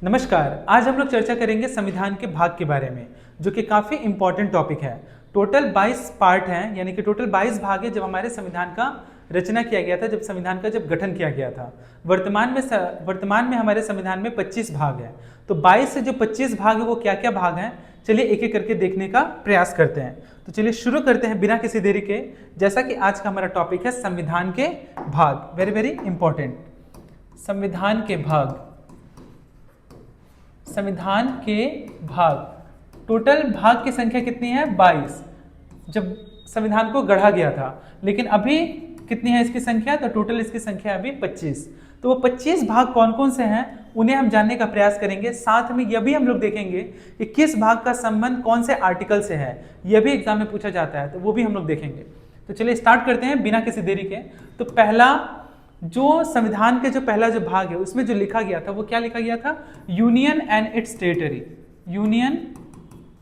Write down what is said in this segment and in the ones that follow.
नमस्कार। आज हम लोग चर्चा करेंगे संविधान के भाग के बारे में, जो कि काफ़ी इंपॉर्टेंट टॉपिक है। टोटल 22 पार्ट हैं, यानी कि टोटल 22 भाग है जब हमारे संविधान का रचना किया गया था, जब संविधान का गठन किया गया था। वर्तमान में हमारे संविधान में 25 भाग हैं। तो 22 से जो 25 भाग है वो क्या क्या भाग हैं, चलिए एक एक करके देखने का प्रयास करते हैं। तो चलिए शुरू करते हैं बिना किसी देरी के। जैसा कि आज का हमारा टॉपिक है संविधान के भाग, वेरी वेरी इंपॉर्टेंट। संविधान के भाग, संविधान के भाग, टोटल भाग की संख्या कितनी है? 22 जब संविधान को गढ़ा गया था। लेकिन अभी कितनी है इसकी संख्या? तो टोटल इसकी संख्या अभी 25। तो वो 25 भाग कौन कौन से हैं उन्हें हम जानने का प्रयास करेंगे। साथ में यह भी हम लोग देखेंगे कि किस भाग का संबंध कौन से आर्टिकल से है, यह भी एग्जाम में पूछा जाता है, तो वो भी हम लोग देखेंगे। तो चलिए स्टार्ट करते हैं बिना किसी देरी के। तो पहला जो संविधान के जो पहला जो भाग है उसमें जो लिखा गया था वो क्या लिखा गया था? Union and it's territory. Union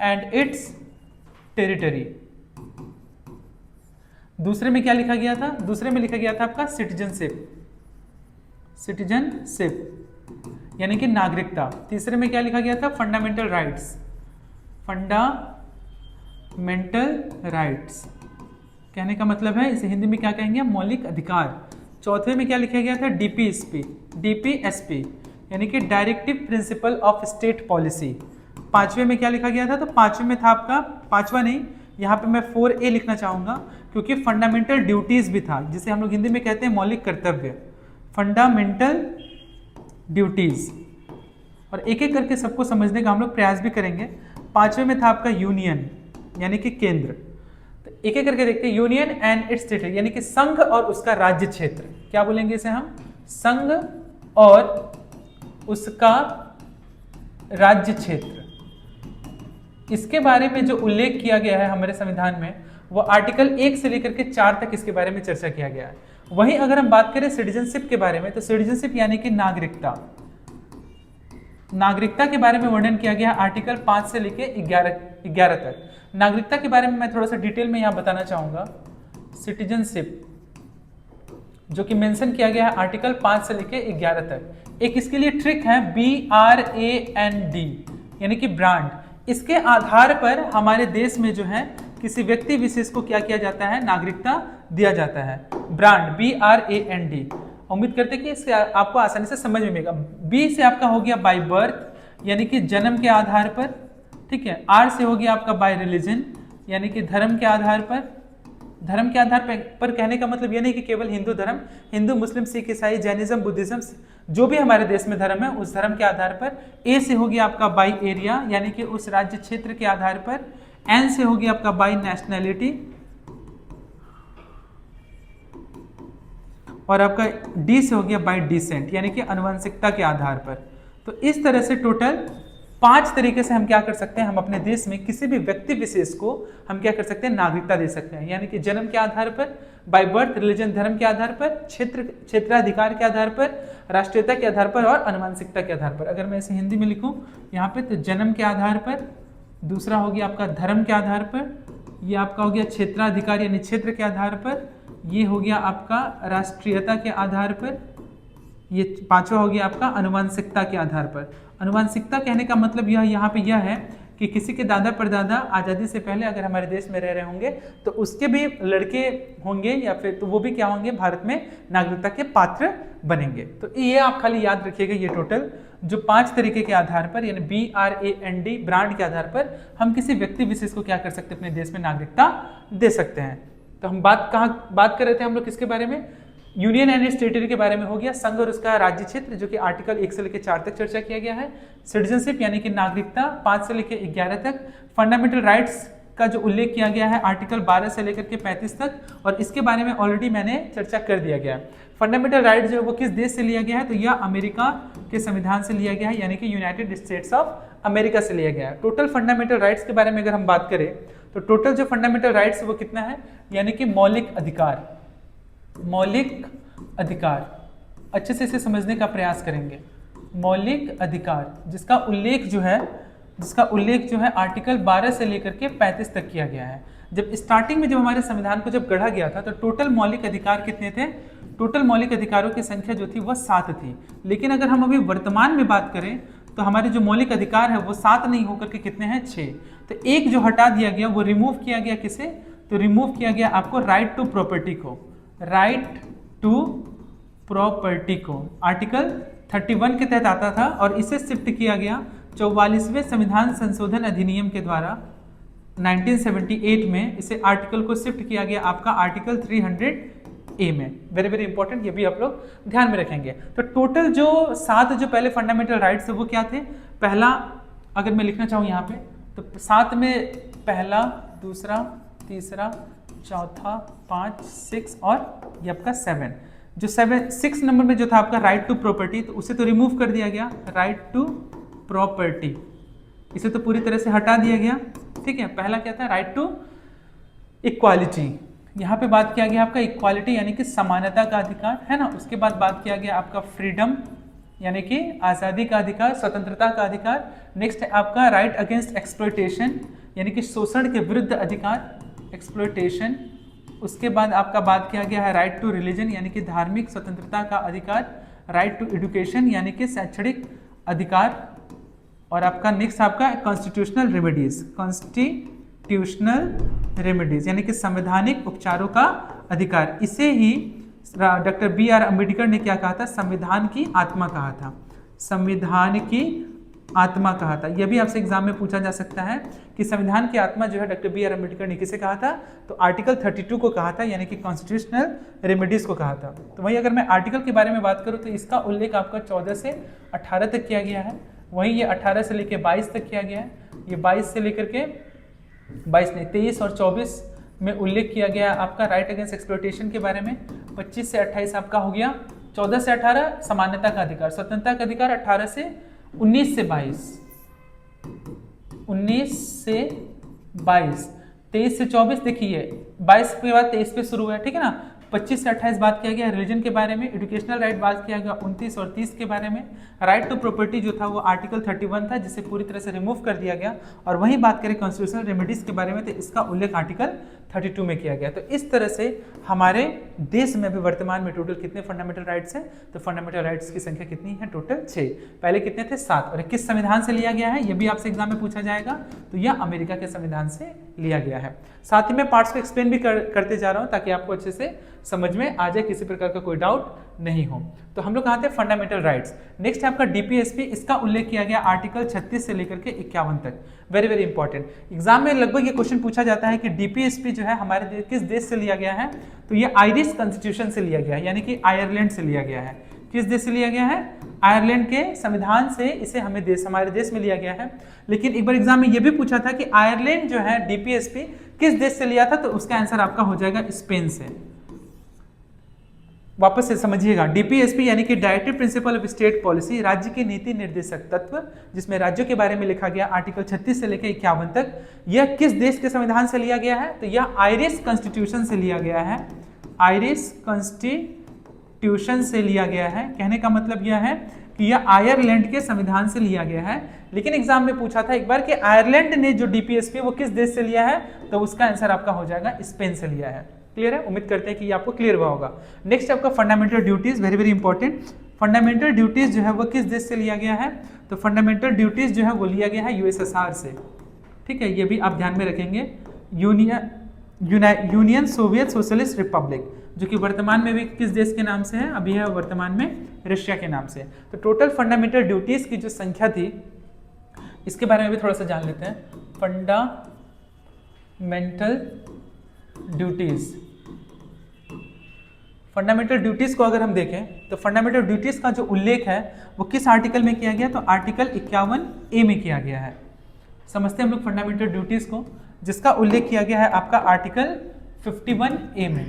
and it's territory. दूसरे में क्या लिखा गया था? दूसरे में लिखा गया था आपका सिटीजनशिप। सिटीजनशिप यानी कि नागरिकता। तीसरे में क्या लिखा गया था? Fundamental rights. फंडामेंटल राइट्स कहने का मतलब है, इसे हिंदी में क्या कहेंगे? मौलिक अधिकार। चौथे में क्या लिखा गया था? डीपीएसपी यानी कि directive principle of state policy. पांचवें में क्या लिखा गया था? तो पांचवें में था आपका, पांचवा नहीं, यहाँ पे मैं 4A लिखना चाहूंगा क्योंकि फंडामेंटल ड्यूटीज भी था, जिसे हम लोग हिंदी में कहते हैं मौलिक कर्तव्य। फंडामेंटल ड्यूटीज, और एक एक करके सबको समझने का हम लोग प्रयास भी करेंगे। पांचवें में था आपका यूनियन यानी कि केंद्र। तो एक एक करके देखते हैं। यूनियन एंड इट्स टेरिटरी यानी कि संघ और उसका राज्य क्षेत्र। क्या बोलेंगे इसे हम? संघ और उसका राज्य क्षेत्र। इसके बारे में जो उल्लेख किया गया है हमारे संविधान में, वो आर्टिकल 1 से लेकर के 4 तक इसके बारे में चर्चा किया गया है। वहीं अगर हम बात करें सिटीजनशिप के बारे में, तो सिटीजनशिप यानी कि नागरिकता, नागरिकता के बारे में वर्णन किया गया आर्टिकल 5 से लेकर 11 तक। नागरिकता के बारे में मैं थोड़ा सा डिटेल में यहां बताना चाहूंगा। सिटीजनशिप जो कि मेंशन किया गया है आर्टिकल 5 से लेकर 11 तक। एक इसके लिए ट्रिक है, BRAND यानी कि ब्रांड। इसके आधार पर हमारे देश में जो है किसी व्यक्ति विशेष को क्या किया जाता है? नागरिकता दिया जाता है। Brand, BRAND। उम्मीद करते हैं कि इससे आपको आसानी से समझ में आएगा। बी से आपका हो गया बाय बर्थ यानी कि जन्म के आधार पर, ठीक है। आर से हो गया आपका बाय रिलीजन यानी कि धर्म के आधार पर। धर्म के आधार पर कहने का मतलब यह नहीं कि केवल हिंदू धर्म, हिंदू, मुस्लिम, सिख, ईसाई, जैनिज्म, बुद्धिज्म, जो भी हमारे देश में धर्म है उस धर्म के आधार पर। ए से हो गया आपका बाय एरिया यानी कि उस राज्य क्षेत्र के आधार पर। एन से हो गया आपका बाय नेशनैलिटी, और आपका डी से हो गया बाय डिसेंट यानी कि आनुवंशिकता के आधार पर। तो इस तरह से टोटल 5 तरीके से हम क्या कर सकते हैं, हम अपने देश में किसी भी व्यक्ति विशेष को हम क्या कर सकते हैं? नागरिकता दे सकते हैं। यानी कि जन्म के आधार पर, बाय बर्थ, रिलीजन, धर्म के आधार पर, क्षेत्राधिकार के आधार पर, राष्ट्रीयता के आधार पर और आनुवंशिकता के आधार पर। अगर मैं इसे हिंदी में लिखूं यहाँ पे, तो जन्म के आधार पर, दूसरा हो गया आपका धर्म के आधार पर, ये आपका हो गया क्षेत्राधिकार यानी क्षेत्र के आधार पर, ये हो गया आपका राष्ट्रीयता के आधार पर, ये पांचवा हो गया आपका आनुवंशिकता के आधार पर। आनुवंशिकता कहने का मतलब यह यहाँ पे यह है कि किसी के दादा परदादा आज़ादी से पहले अगर हमारे देश में रह रहे होंगे तो उसके भी लड़के होंगे या फिर तो वो भी क्या होंगे? भारत में नागरिकता के पात्र बनेंगे। तो ये आप खाली याद रखिएगा, ये टोटल जो 5 तरीके के आधार पर यानी BRAND ब्रांड के आधार पर हम किसी व्यक्ति विशेष को क्या कर सकते हैं? अपने देश में नागरिकता दे सकते हैं। तो हम बात कर रहे थे हम लोग किसके बारे में? यूनियन एंड इट्स टेरिटरी के बारे में हो गया। संघ और उसका राज्य क्षेत्र जो कि आर्टिकल 1 से लेकर 4 तक चर्चा किया गया है। सिटीजनशिप यानी कि नागरिकता 5 से लेकर 11 तक। फंडामेंटल राइट्स का जो उल्लेख किया गया है आर्टिकल 12 से लेकर के 35 तक, और इसके बारे में ऑलरेडी मैंने चर्चा कर दिया गया है। फंडामेंटल राइट जो है वो किस देश से लिया गया है? तो यह अमेरिका के संविधान से लिया गया है यानी कि यूनाइटेड स्टेट्स ऑफ अमेरिका से लिया गया है। टोटल फंडामेंटल राइट्स के बारे में अगर हम बात करें तो टोटल जो फंडामेंटल राइट्स है वो कितना है? यानी कि मौलिक अधिकार। मौलिक अधिकार, अच्छे से इसे समझने का प्रयास करेंगे। मौलिक अधिकार जिसका उल्लेख जो है आर्टिकल 12 से लेकर के 35 तक किया गया है। जब स्टार्टिंग में जब हमारे संविधान को जब गढ़ा गया था तो टोटल मौलिक अधिकार कितने थे? टोटल मौलिक अधिकारों की संख्या जो थी वह 7 थी। लेकिन अगर हम अभी वर्तमान में बात करें तो हमारे जो मौलिक अधिकार है वो 7 नहीं होकर के कितने हैं, 6। तो एक जो हटा दिया गया वो रिमूव किया गया किसे, तो रिमूव किया गया आपको राइट टू प्रॉपर्टी को, राइट टू प्रॉपर्टी को आर्टिकल 31 के तहत आता था और इसे शिफ्ट किया गया 44वें संविधान संशोधन अधिनियम के द्वारा 1978 में। इसे आर्टिकल को शिफ्ट किया गया आपका आर्टिकल 300A में। वेरी वेरी इंपॉर्टेंट, ये भी आप लोग ध्यान में रखेंगे। तो टोटल जो 7 जो पहले फंडामेंटल राइट्स है वो क्या थे, पहला अगर मैं लिखना चाहूँ यहाँ पे तो 7 में पहला, दूसरा, तीसरा, चौथा, 5, 6 और ये आपका 7। जो 6 नंबर में जो था आपका राइट टू प्रॉपर्टी, तो उसे तो रिमूव कर दिया गया, राइट टू प्रॉपर्टी इसे तो पूरी तरह से हटा दिया गया। ठीक है, पहला क्या था, राइट टू इक्वालिटी, यहाँ पे बात किया गया आपका इक्वालिटी यानी कि समानता का अधिकार है ना। उसके बाद बात किया गया आपका फ्रीडम यानी कि आज़ादी का अधिकार, स्वतंत्रता का अधिकार। नेक्स्ट है आपका राइट अगेंस्ट एक्सप्लॉयटेशन यानी कि शोषण के विरुद्ध अधिकार, एक्सप्लॉयटेशन। उसके बाद आपका बात किया गया है राइट टू रिलीजन यानी कि धार्मिक स्वतंत्रता का अधिकार, राइट टू एजुकेशन यानी कि शैक्षणिक अधिकार, और आपका नेक्स्ट आपका कॉन्स्टिट्यूशनल रेमेडीज, कॉन्स्टिट्यूशनल रेमेडीज यानी कि संवैधानिक उपचारों का अधिकार। इसे ही डॉक्टर BR अम्बेडकर ने क्या कहा था, संविधान की आत्मा कहा था, संविधान की आत्मा कहा था। यह भी आपसे एग्जाम में पूछा जा सकता है कि संविधान की आत्मा जो है डॉक्टर BR अम्बेडकर ने किसे कहा था, तो आर्टिकल 32 को कहा था यानी कि कॉन्स्टिट्यूशनल रेमेडीज को कहा था। तो वही अगर मैं आर्टिकल के बारे में बात करूं तो इसका उल्लेख आपका 14 से 18 तक किया गया है, वहीं ये 18 से लेकर 22 तक किया गया है। ये 22 से लेकर के 23 और 24 में उल्लेख किया गया आपका राइट अगेंस्ट एक्सप्लॉयटेशन के बारे में। 25 से 28 आपका हो गया, 14 से 18 समानता का अधिकार, स्वतंत्रता का अधिकार, 18 से 19 से 22, 19 से 22, 23 से 24 देखिए 22 के बाद 23 पे शुरू हुआ है, ठीक है ना। 25 से 28 बात किया गया रिलीजन के बारे में, एजुकेशनल राइट बात किया गया 29 और 30 के बारे में। राइट टू प्रॉपर्टी जो था वो आर्टिकल 31 था जिसे पूरी तरह से रिमूव कर दिया गया। और वहीं बात करें कॉन्स्टिट्यूशनल रेमेडीज के बारे में तो इसका उल्लेख आर्टिकल 32 में किया गया। तो इस तरह से हमारे देश में भी वर्तमान में टोटल कितने फंडामेंटल राइट्स हैं, तो फंडामेंटल राइट्स की संख्या कितनी है, टोटल 6। पहले कितने थे, 7। और किस संविधान से लिया गया है, ये भी आपसे एग्जाम में पूछा जाएगा, तो यह अमेरिका के संविधान से लिया गया है। साथ ही मैं पार्ट्स को एक्सप्लेन भी करते जा रहा हूं ताकि आपको अच्छे से समझ में आ जाए, किसी प्रकार का कोई डाउट नहीं हो। तो हम लोग कहाँ थे, फंडामेंटल राइट्स। नेक्स्ट है आपका डीपीएसपी, इसका उल्लेख किया गया आर्टिकल 36 से लेकर के 51 तक। वेरी वेरी इंपॉर्टेंट, एग्जाम में लगभग ये क्वेश्चन पूछा जाता है कि डीपीएसपी जो है हमारे किस देश से लिया गया है, तो ये आयरिश कॉन्स्टिट्यूशन से लिया गया है यानी कि आयरलैंड से लिया गया है। किस देश से लिया गया है, आयरलैंड के संविधान से इसे हमारे देश में लिया गया है। लेकिन एक बार एग्जाम में ये भी पूछा था कि आयरलैंड जो है डीपीएसपी किस देश से लिया था, तो उसका आंसर आपका हो जाएगा स्पेन से। वापस से समझिएगा, डीपीएसपी यानी कि directive principle of state policy, राज्य के नीति निर्देशक तत्व, जिसमें राज्यों के बारे में लिखा गया आर्टिकल 36 से लेकर 51 तक। यह किस देश के संविधान से लिया गया है, तो यह आयरिश कॉन्स्टिट्यूशन से लिया गया है, आयरिश कॉन्स्टिट्यूशन से लिया गया है। कहने का मतलब यह है कि यह आयरलैंड के संविधान से लिया गया है। लेकिन एग्जाम में पूछा था एक बार कि आयरलैंड ने जो डीपीएसपी वो किस देश से लिया है, तो उसका आंसर आपका हो जाएगा स्पेन से लिया है। क्लियर है, उम्मीद करते हैं कि ये आपको क्लियर हुआ होगा। नेक्स्ट आपका fundamental duties, very very important. Fundamental duties जो है वो किस देश से लिया गया है, तो फंडामेंटल ड्यूटीज जो है वो लिया गया है यूएसएसआर से। ठीक है, ये भी आप ध्यान में रखेंगे। यूनियन सोवियत सोशलिस्ट रिपब्लिक, जो कि वर्तमान में भी किस देश के नाम से है, अभी है वर्तमान में रशिया के नाम से। तो टोटल फंडामेंटल ड्यूटीज की जो संख्या थी, इसके बारे में भी थोड़ा सा जान लेते हैं। फंडामेंटल ड्यूटीज, फंडामेंटल ड्यूटीज को अगर हम देखें तो फंडामेंटल ड्यूटीज का जो उल्लेख है वो किस आर्टिकल में किया गया, तो आर्टिकल 51A में किया गया है। समझते हैं हम लोग फंडामेंटल ड्यूटीज को, जिसका उल्लेख किया गया है आपका आर्टिकल 51A में।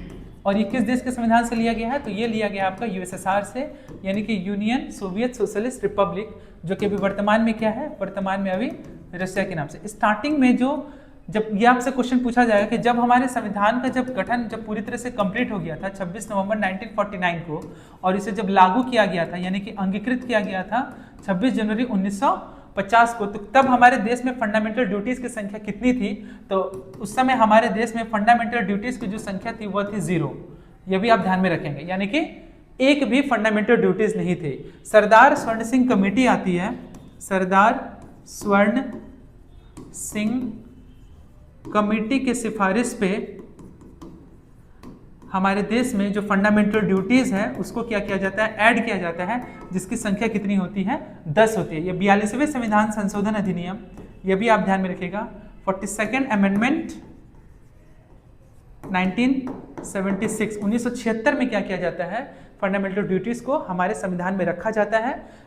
और ये किस देश के संविधान से लिया गया है, तो ये लिया गया आपका यूएसएसआर से, यानी कि यूनियन सोवियत सोशलिस्ट रिपब्लिक, जो कि अभी वर्तमान में क्या है, वर्तमान में अभी रशिया के नाम से। स्टार्टिंग में जो जब ये आपसे क्वेश्चन पूछा जाएगा कि जब हमारे संविधान का जब गठन जब पूरी तरह से कंप्लीट हो गया था 26 नवंबर 1949 को, और इसे जब लागू किया गया था यानी कि अंगीकृत किया गया था 26 जनवरी 1950 को, तो तब हमारे देश में फंडामेंटल ड्यूटीज की संख्या कितनी थी, तो उस समय हमारे देश में फंडामेंटल ड्यूटीज की जो संख्या थी वह थी 0। यह भी आप ध्यान में रखेंगे, यानी कि एक भी फंडामेंटल ड्यूटीज नहीं थे। सरदार स्वर्ण सिंह कमेटी आती है, सरदार स्वर्ण सिंह कमेटी के सिफारिश पे हमारे देश में जो फंडामेंटल ड्यूटीज है उसको क्या किया जाता है, ऐड किया जाता है, जिसकी संख्या कितनी होती है, 10 होती है। ये 42वें संविधान संशोधन अधिनियम, ये भी आप ध्यान में रखिएगा। 42nd अमेंडमेंट 1976 1976 में क्या किया जाता है, फंडामेंटल ड्यूटीज को हमारे संविधान में रखा जाता है।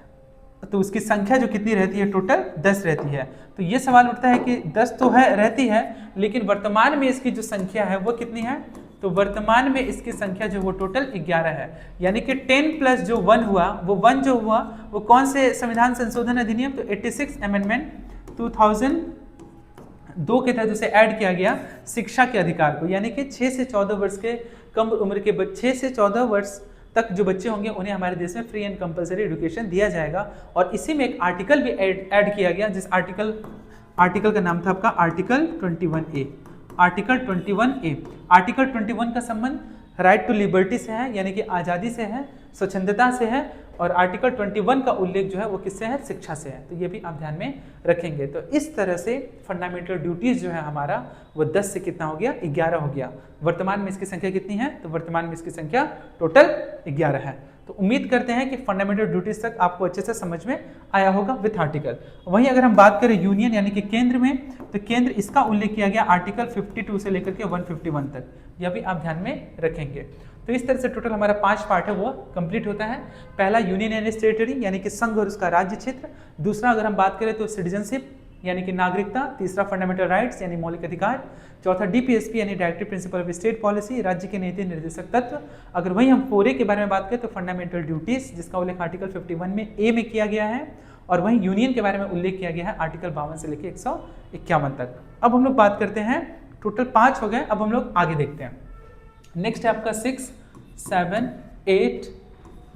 तो उसकी संख्या जो कितनी रहती है, टोटल 10 रहती है। तो ये सवाल उठता है कि 10 तो है रहती है, लेकिन वर्तमान में इसकी जो संख्या है वो कितनी है, तो वर्तमान में इसकी संख्या जो वो टोटल 11 है। यानी कि 10 प्लस जो 1 हुआ, वो 1 जो हुआ वो कौन से संविधान संशोधन अधिनियम, तो 86 अमेंडमेंट 2002 के तहत उसे ऐड किया गया शिक्षा के अधिकार को। यानी कि 6 से 14 वर्ष के कम उम्र के 6 से 14 वर्ष तक जो बच्चे होंगे उन्हें हमारे देश में फ्री एंड कंपलसरी एजुकेशन दिया जाएगा। और इसी में एक आर्टिकल भी ऐड किया गया, जिस आर्टिकल का नाम था आपका article 21A। Article 21A, article 21 का संबंध राइट टू लिबर्टी से है, यानी कि आज़ादी से है, स्वच्छंदता से है। और आर्टिकल 21 का उल्लेख जो है वो किससे है, शिक्षा से है। तो ये भी आप ध्यान में रखेंगे। तो इस तरह से फंडामेंटल ड्यूटीज जो है हमारा वो 10 से कितना हो गया, 11 हो गया। वर्तमान में इसकी संख्या कितनी है, तो वर्तमान में इसकी संख्या टोटल 11 है। तो उम्मीद करते हैं कि फंडामेंटल ड्यूटीज तक आपको अच्छे से समझ में आया होगा विथ आर्टिकल। वहीं अगर हम बात करें यूनियन यानी कि केंद्र में, तो केंद्र इसका उल्लेख किया गया आर्टिकल 52 से लेकर के 151 तक। यह भी आप ध्यान में रखेंगे। तो इस तरह से टोटल हमारा 5 पार्ट है वो कंप्लीट होता है। पहला यूनियन एंड टेरिटरी यानी कि संघ और उसका राज्य क्षेत्र। दूसरा अगर हम बात करें तो सिटीजनशिप यानी कि नागरिकता। तीसरा फंडामेंटल राइट्स यानी मौलिक अधिकार। चौथा डीपीएसपी यानी directive principle of state policy, राज्य के नीति निर्देशक तत्व। अगर वहीं हम 4A के बारे में बात करें तो फंडामेंटल ड्यूटीज, जिसका उल्लेख आर्टिकल 51 में A में किया गया है। और वहीं यूनियन के बारे में उल्लेख किया गया है आर्टिकल 52 से लेकर 151 तक। अब हम लोग बात करते हैं, टोटल 5 हो गए, अब हम लोग आगे देखते हैं। नेक्स्ट है आपका 6, 7, 8,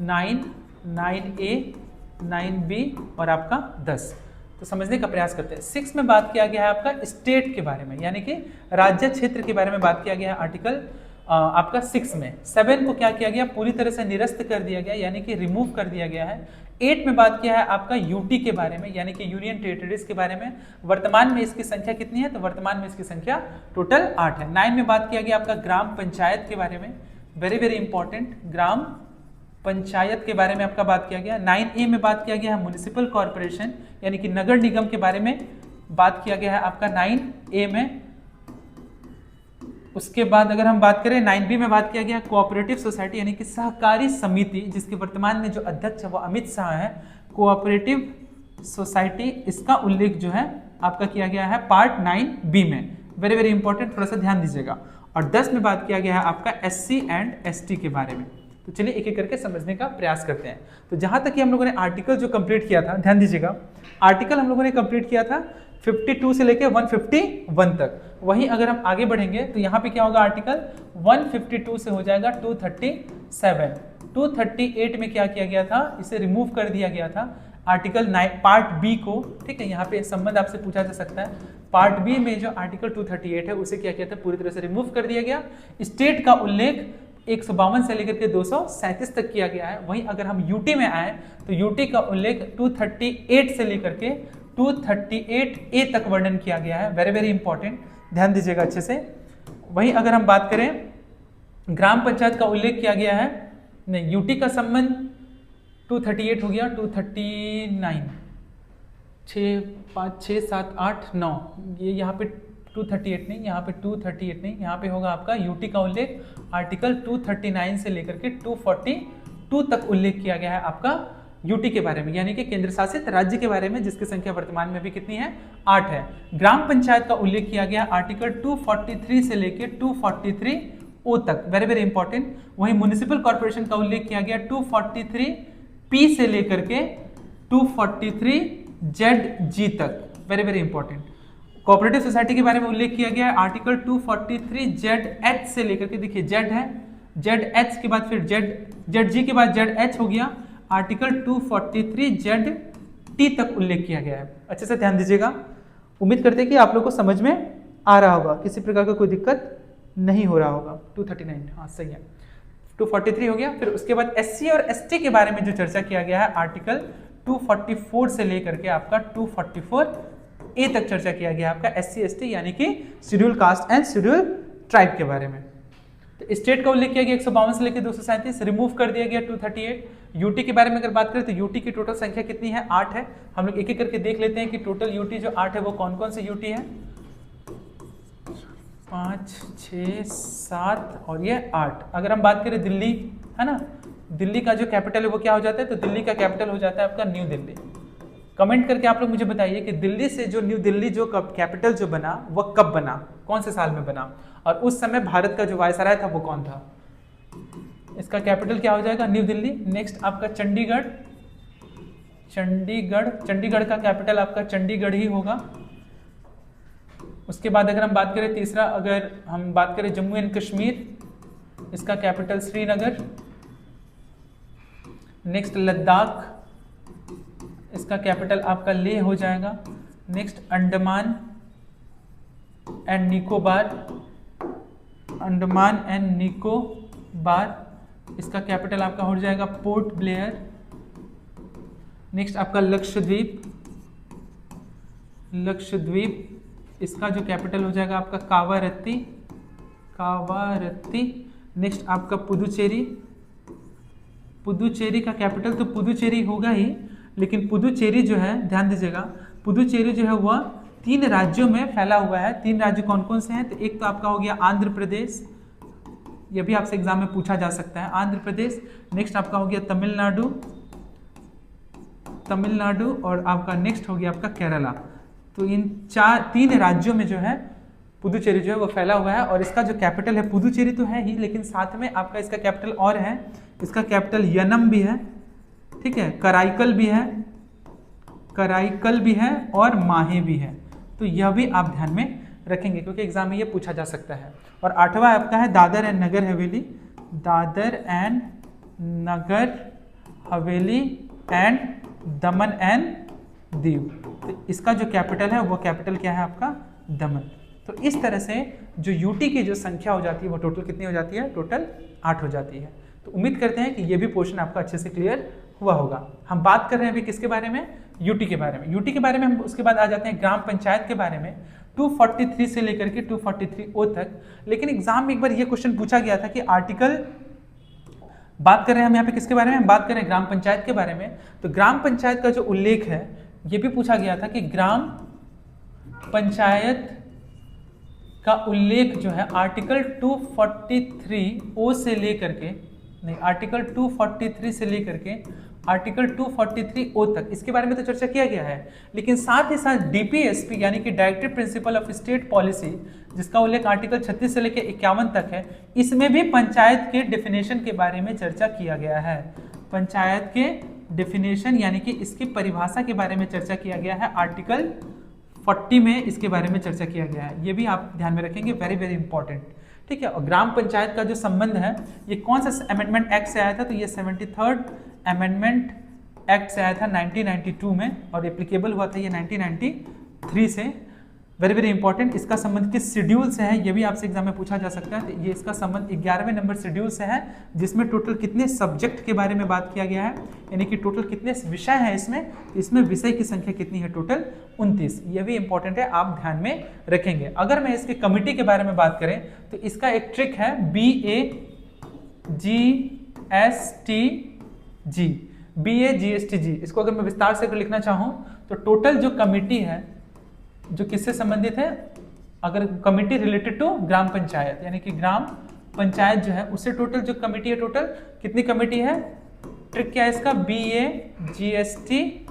9, 9A, 9B और आपका 10। तो समझने का प्रयास करते हैं। 6 में बात किया गया है आपका स्टेट के बारे में, यानी कि राज्य क्षेत्र के बारे में बात किया गया है आर्टिकल आपका 6 में। 7 को क्या किया गया, पूरी तरह से निरस्त कर दिया गया, यानी कि रिमूव कर दिया गया है। 8 में बात किया है आपका यूटी के बारे में, यानी कि यूनियन टेरिटरीज के बारे में। वर्तमान में इसकी संख्या कितनी है, तो वर्तमान में इसकी संख्या टोटल 8 है। 9 में बात किया गया आपका ग्राम पंचायत के बारे में, वेरी वेरी इंपॉर्टेंट, ग्राम पंचायत के बारे में आपका बात किया गया। 9A में बात किया गया है म्युनिसिपल कॉर्पोरेशन यानी कि नगर निगम के बारे में बात किया गया है आपका 9A में। उसके बाद अगर हम बात करें 9B में बात किया गया कोऑपरेटिव सोसाइटी यानी कि सहकारी समिति, जिसके वर्तमान में जो अध्यक्ष है वो अमित शाह है। कोऑपरेटिव सोसाइटी, इसका उल्लेख जो है आपका किया गया है पार्ट 9B में, वेरी वेरी इंपॉर्टेंट, थोड़ा सा ध्यान दीजिएगा। और 10 में बात किया गया है आपका SC एंड ST के बारे में। तो चलिए एक एक करके समझने का प्रयास करते हैं। तो जहां तक कि हम लोगों ने आर्टिकल जो कंप्लीट किया था, ध्यान दीजिएगा, आर्टिकल हम लोगों ने कंप्लीट किया था 52 से लेकर 151 तक। वहीं अगर हम आगे बढ़ेंगे तो यहाँ पे क्या होगा, आर्टिकल 152 से हो जाएगा 237। 238 में क्या किया गया था, इसे रिमूव कर दिया गया था आर्टिकल 9 पार्ट B को। ठीक है, यहाँ पे संबंध आपसे पूछा जा सकता है। पार्ट B में जो आर्टिकल 238 है उसे क्या किया था, पूरी तरह से रिमूव कर दिया गया। स्टेट का उल्लेख 152 से लेकर के 237 तक किया गया है। वहीं अगर हम यूटी में आए तो यूटी का उल्लेख 238 से लेकर के 238A तक वर्णन किया गया है, वेरी वेरी इंपॉर्टेंट, ध्यान दीजिएगा अच्छे से। वहीं अगर हम बात करें ग्राम पंचायत का उल्लेख किया गया है, नहीं, यूटी का संबंध 238 हो गया, 239, 6, 5, 6, 7, 8, 9, ये यहाँ पे 238 नहीं, यहाँ पे 238 नहीं, यहाँ पे होगा आपका यूटी का उल्लेख आर्टिकल 239 से लेकर के 242 तक उल्लेख किया गया है आपका यूटी के बारे में, यानी कि केंद्र शासित राज्य के बारे में, जिसकी संख्या वर्तमान में भी कितनी है, 8 है। ग्राम पंचायत का उल्लेख किया गया आर्टिकल 243 से लेकर 243O तक, वेरी वेरी इंपॉर्टेंट। वहीं म्युनिसिपल कॉर्पोरेशन का उल्लेख किया गया 243P से लेकर के 243ZG तक, very very important. Cooperative society के बारे में उल्लेख किया गया है आर्टिकल 243ZH से लेकर के, देखिए Z है, ZH के बाद फिर ZG के बाद ZH हो गया, आर्टिकल 243ZT तक उल्लेख किया गया है। अच्छे से ध्यान दीजिएगा। उम्मीद करते हैं कि आप लोग को समझ में आ रहा होगा, किसी प्रकार का कोई दिक्कत नहीं हो रहा होगा। 239, हाँ सही है। 243 हो गया। फिर उसके बाद SC और ST के बारे में जो चर्चा किया गया है आर्टिकल 244 से लेकर के आपका 244 ए तक चर्चा किया गया आपका SC ST यानी कि schedule caste and schedule tribe के बारे में। तो स्टेट का उल्लेख किया गया 152 से लेकर 237, रिमूव कर दिया गया 238। यूटी के बारे में अगर बात करें तो यूटी की टोटल संख्या कितनी है, 8 है। हम लोग एक एक करके देख लेते हैं कि टोटल यूटी जो 8 है वो कौन कौन से यूटी है। 5, 6, 7 और ये 8। अगर हम बात करें दिल्ली, है ना, दिल्ली का जो कैपिटल है वो क्या हो जाता है, तो दिल्ली का कैपिटल हो जाता है आपका न्यू दिल्ली। कमेंट करके आप लोग मुझे बताइए कि दिल्ली से जो न्यू दिल्ली जो कैपिटल जो बना वो कब बना, कौन से साल में बना, और उस समय भारत का जो वायसराय था वो कौन था। इसका कैपिटल क्या हो जाएगा, न्यू दिल्ली। नेक्स्ट आपका चंडीगढ़, चंडीगढ़ का कैपिटल आपका चंडीगढ़ ही होगा। उसके बाद अगर हम बात करें तीसरा, अगर हम बात करें जम्मू एंड कश्मीर, इसका कैपिटल श्रीनगर। नेक्स्ट लद्दाख, इसका कैपिटल आपका लेह हो जाएगा। Next Andaman and Nicobar, Andaman and Nicobar, इसका कैपिटल आपका हो जाएगा पोर्ट ब्लेयर। नेक्स्ट आपका लक्षद्वीप, इसका जो कैपिटल हो जाएगा आपका कावारत्ती। नेक्स्ट आपका पुदुचेरी का कैपिटल तो पुदुचेरी होगा ही, लेकिन पुदुचेरी जो है ध्यान दीजिएगा, पुदुचेरी जो है वह 3 राज्यों में फैला हुआ है। 3 राज्य कौन कौन से हैं, तो एक तो आपका हो गया आंध्र प्रदेश, यह भी आपसे एग्जाम में पूछा जा सकता है, आंध्र प्रदेश। नेक्स्ट आपका हो गया तमिलनाडु और आपका नेक्स्ट हो गया आपका केरला। तो इन 3 राज्यों में जो है पुदुचेरी जो है वो फैला हुआ है, और इसका जो कैपिटल है पुदुचेरी तो है ही, लेकिन साथ में आपका इसका कैपिटल और है, इसका कैपिटल यनम भी है, ठीक है, कराईकल भी है और माहे भी है। तो यह भी आप ध्यान में रखेंगे क्योंकि एग्जाम में ये पूछा जा सकता है। और 8वां आपका है Dadar and Nagar Haveli and Daman and Diu. तो इसका जो कैपिटल है वो कैपिटल क्या है आपका, दमन। तो इस तरह से जो यूटी की जो संख्या हो जाती है वो टोटल कितनी हो जाती है, टोटल 8 हो जाती है। तो उम्मीद करते हैं कि ये भी पोर्शन आपका अच्छे से क्लियर हुआ होगा। हम बात कर रहे हैं अभी किसके बारे में, यूटी के बारे में। यूटी के बारे में हम उसके बाद आ जाते हैं ग्राम पंचायत के बारे में, 243 से लेकर के 243O तक। लेकिन एग्जाम में एक बार ये क्वेश्चन पूछा गया था कि आर्टिकल, बात कर रहे हैं हम यहाँ पे किसके बारे में, हम बात कर रहे हैं ग्राम पंचायत के बारे में। तो ग्राम पंचायत का जो उल्लेख है ये भी पूछा गया था कि ग्राम पंचायत का उल्लेख जो है आर्टिकल 243O से लेकर के, नहीं, आर्टिकल 243 से लेकर के आर्टिकल 243O तक, इसके बारे में तो चर्चा किया गया है। लेकिन साथ ही साथ DPSP यानी कि directive principle of state policy, जिसका उल्लेख आर्टिकल 36 से लेकर 51 तक है, इसमें भी पंचायत के डेफिनेशन के बारे में चर्चा किया गया है। पंचायत के डेफिनेशन यानी कि इसकी परिभाषा के बारे में चर्चा किया गया है, आर्टिकल 40 में इसके बारे में चर्चा किया गया है। ये भी आप ध्यान में रखेंगे, वेरी वेरी इंपॉर्टेंट, ठीक है। और ग्राम पंचायत का जो संबंध है ये कौन सा अमेंडमेंट एक्ट से आया था, तो ये 73rd अमेंडमेंट एक्ट से आया था 1992 में, और एप्लीकेबल हुआ था ये 1993 से। वेरी वेरी इंपॉर्टेंट, इसका संबंध किस शेड्यूल से है ये भी आपसे एग्जाम में पूछा जा सकता है। तो ये इसका संबंध 11वें नंबर शेड्यूल से है, जिसमें टोटल कितने सब्जेक्ट के बारे में बात किया गया है, यानी कि टोटल कितने विषय हैं इसमें विषय की संख्या कितनी है, टोटल 29। ये भी इंपॉर्टेंट है, आप ध्यान में रखेंगे। अगर मैं इसके कमिटी के बारे में बात करें तो इसका एक ट्रिक है BAGSTG। इसको अगर मैं विस्तार से लिखना चाहूँ तो टोटल जो कमिटी है जो किससे संबंधित है, अगर कमिटी रिलेटेड टू ग्राम पंचायत, यानी कि ग्राम पंचायत जो है उससे टोटल जो कमिटी है, टोटल कितनी कमिटी है, ट्रिक क्या है इसका, BAGSTG,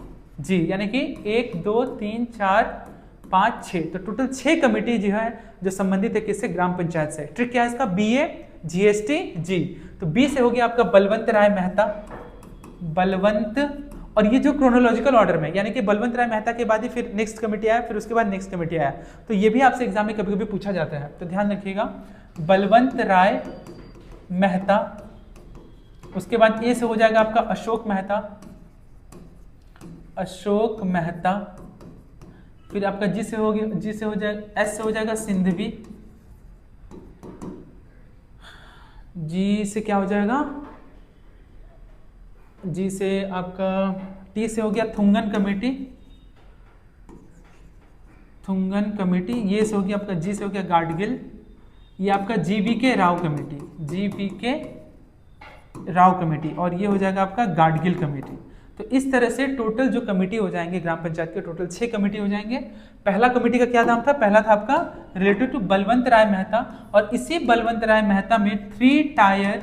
यानी कि 1 2 3 4 5 6, तो टोटल 6 कमिटी जो है जो संबंधित है किससे, ग्राम पंचायत से। ट्रिक क्या है इसका, BAGSTG। तो बी से हो गया आपका बलवंत राय मेहता, और ये जो क्रोनोलॉजिकल ऑर्डर में, यानी कि बलवंत राय मेहता के बाद ही फिर नेक्स्ट कमेटी आया, फिर उसके बाद नेक्स्ट कमेटी आया। तो ये भी आपसे एग्जाम में कभी कभी पूछा जाता है, तो ध्यान रखिएगा, बलवंत राय मेहता। उसके बाद ए से हो जाएगा आपका अशोक मेहता। फिर आपका जी से हो जाएगा, एस से हो जाएगा सिंधवी। जी से क्या हो जाएगा, जी से आपका टी से हो गया थुंगन कमेटी, थुंगन कमेटी। ये से हो गया आपका, जी से हो गया गाडगिल। ये आपका GVK Rao committee, GVK Rao committee, और ये हो जाएगा आपका गाडगिल कमेटी। तो इस तरह से टोटल जो कमेटी हो जाएंगे ग्राम पंचायत के, टोटल 6 कमेटी हो जाएंगे। पहला कमेटी का क्या नाम था? पहला था आपका रिलेटेड टू बलवंत राय मेहता, और इसी बलवंत राय मेहता में 3 टायर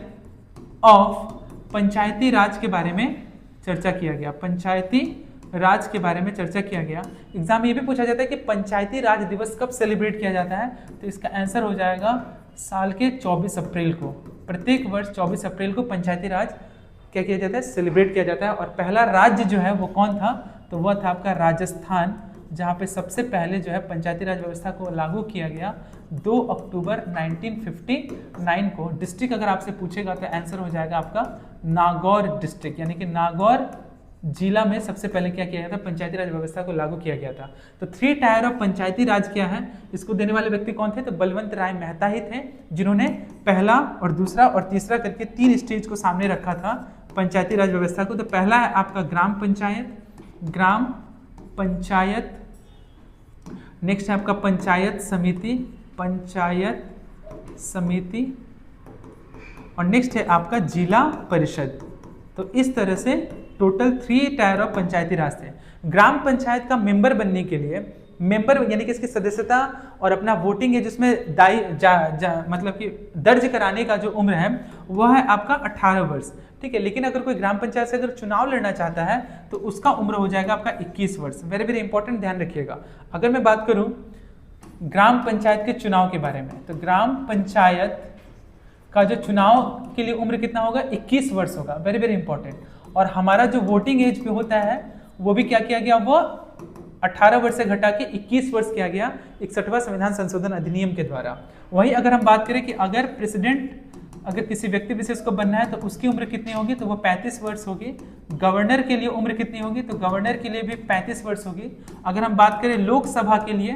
ऑफ पंचायती राज के बारे में चर्चा किया गया, पंचायती राज के बारे में चर्चा किया गया। एग्जाम में ये भी पूछा जाता है कि पंचायती राज दिवस कब सेलिब्रेट किया जाता है, तो इसका आंसर हो जाएगा साल के 24 अप्रैल को। प्रत्येक वर्ष 24 अप्रैल को पंचायती राज क्या किया जाता है? सेलिब्रेट किया जाता है। और पहला राज्य जो है वो कौन था? तो वह था आपका राजस्थान, जहाँ पे सबसे पहले जो है पंचायती राज व्यवस्था को लागू किया गया 2 अक्टूबर 1959 को। डिस्ट्रिक्ट अगर आपसे पूछेगा तो आंसर हो जाएगा आपका नागौर डिस्ट्रिक्ट, यानी कि नागौर जिला में सबसे पहले क्या किया गया था? पंचायती राज व्यवस्था को लागू किया गया था। तो 3 टायर ऑफ पंचायती राज क्या है, इसको देने वाले व्यक्ति कौन थे? तो बलवंत राय मेहता ही थे, जिन्होंने पहला और दूसरा और तीसरा करके 3 स्टेज को सामने रखा था पंचायती राज व्यवस्था को। तो पहला है आपका ग्राम पंचायत, ग्राम पंचायत। नेक्स्ट है आपका पंचायत समिति, पंचायत समिति, और नेक्स्ट है आपका जिला परिषद। तो इस तरह से टोटल 3 टायर ऑफ पंचायती राज थे। ग्राम पंचायत का मेंबर बनने के लिए, मेंबर यानी कि इसकी सदस्यता और अपना वोटिंग है जिसमें मतलब कि दर्ज कराने का जो उम्र है वह है आपका 18 वर्ष, ठीक है। लेकिन अगर कोई ग्राम पंचायत से अगर चुनाव लड़ना चाहता है तो उसका उम्र हो जाएगा आपका 21 वर्ष। वेरी वेरी इंपॉर्टेंट, ध्यान रखिएगा। अगर मैं बात करूं ग्राम पंचायत के चुनाव के बारे में, तो ग्राम पंचायत का जो चुनाव के लिए उम्र कितना होगा? 21 वर्ष होगा। Very very important. और हमारा जो वोटिंग एज पे होता है वो भी क्या किया गया? वो 18 वर्ष से घटा के 21 वर्ष किया गया 61वां संविधान संशोधन अधिनियम के द्वारा। वहीं अगर हम बात करें कि अगर प्रेसिडेंट, अगर किसी व्यक्ति विशेष को बनना है तो उसकी उम्र कितनी होगी? तो वो 35 वर्ष होगी। गवर्नर के लिए उम्र कितनी होगी? तो गवर्नर के लिए भी 35 वर्ष होगी। अगर हम बात करें लोकसभा के लिए,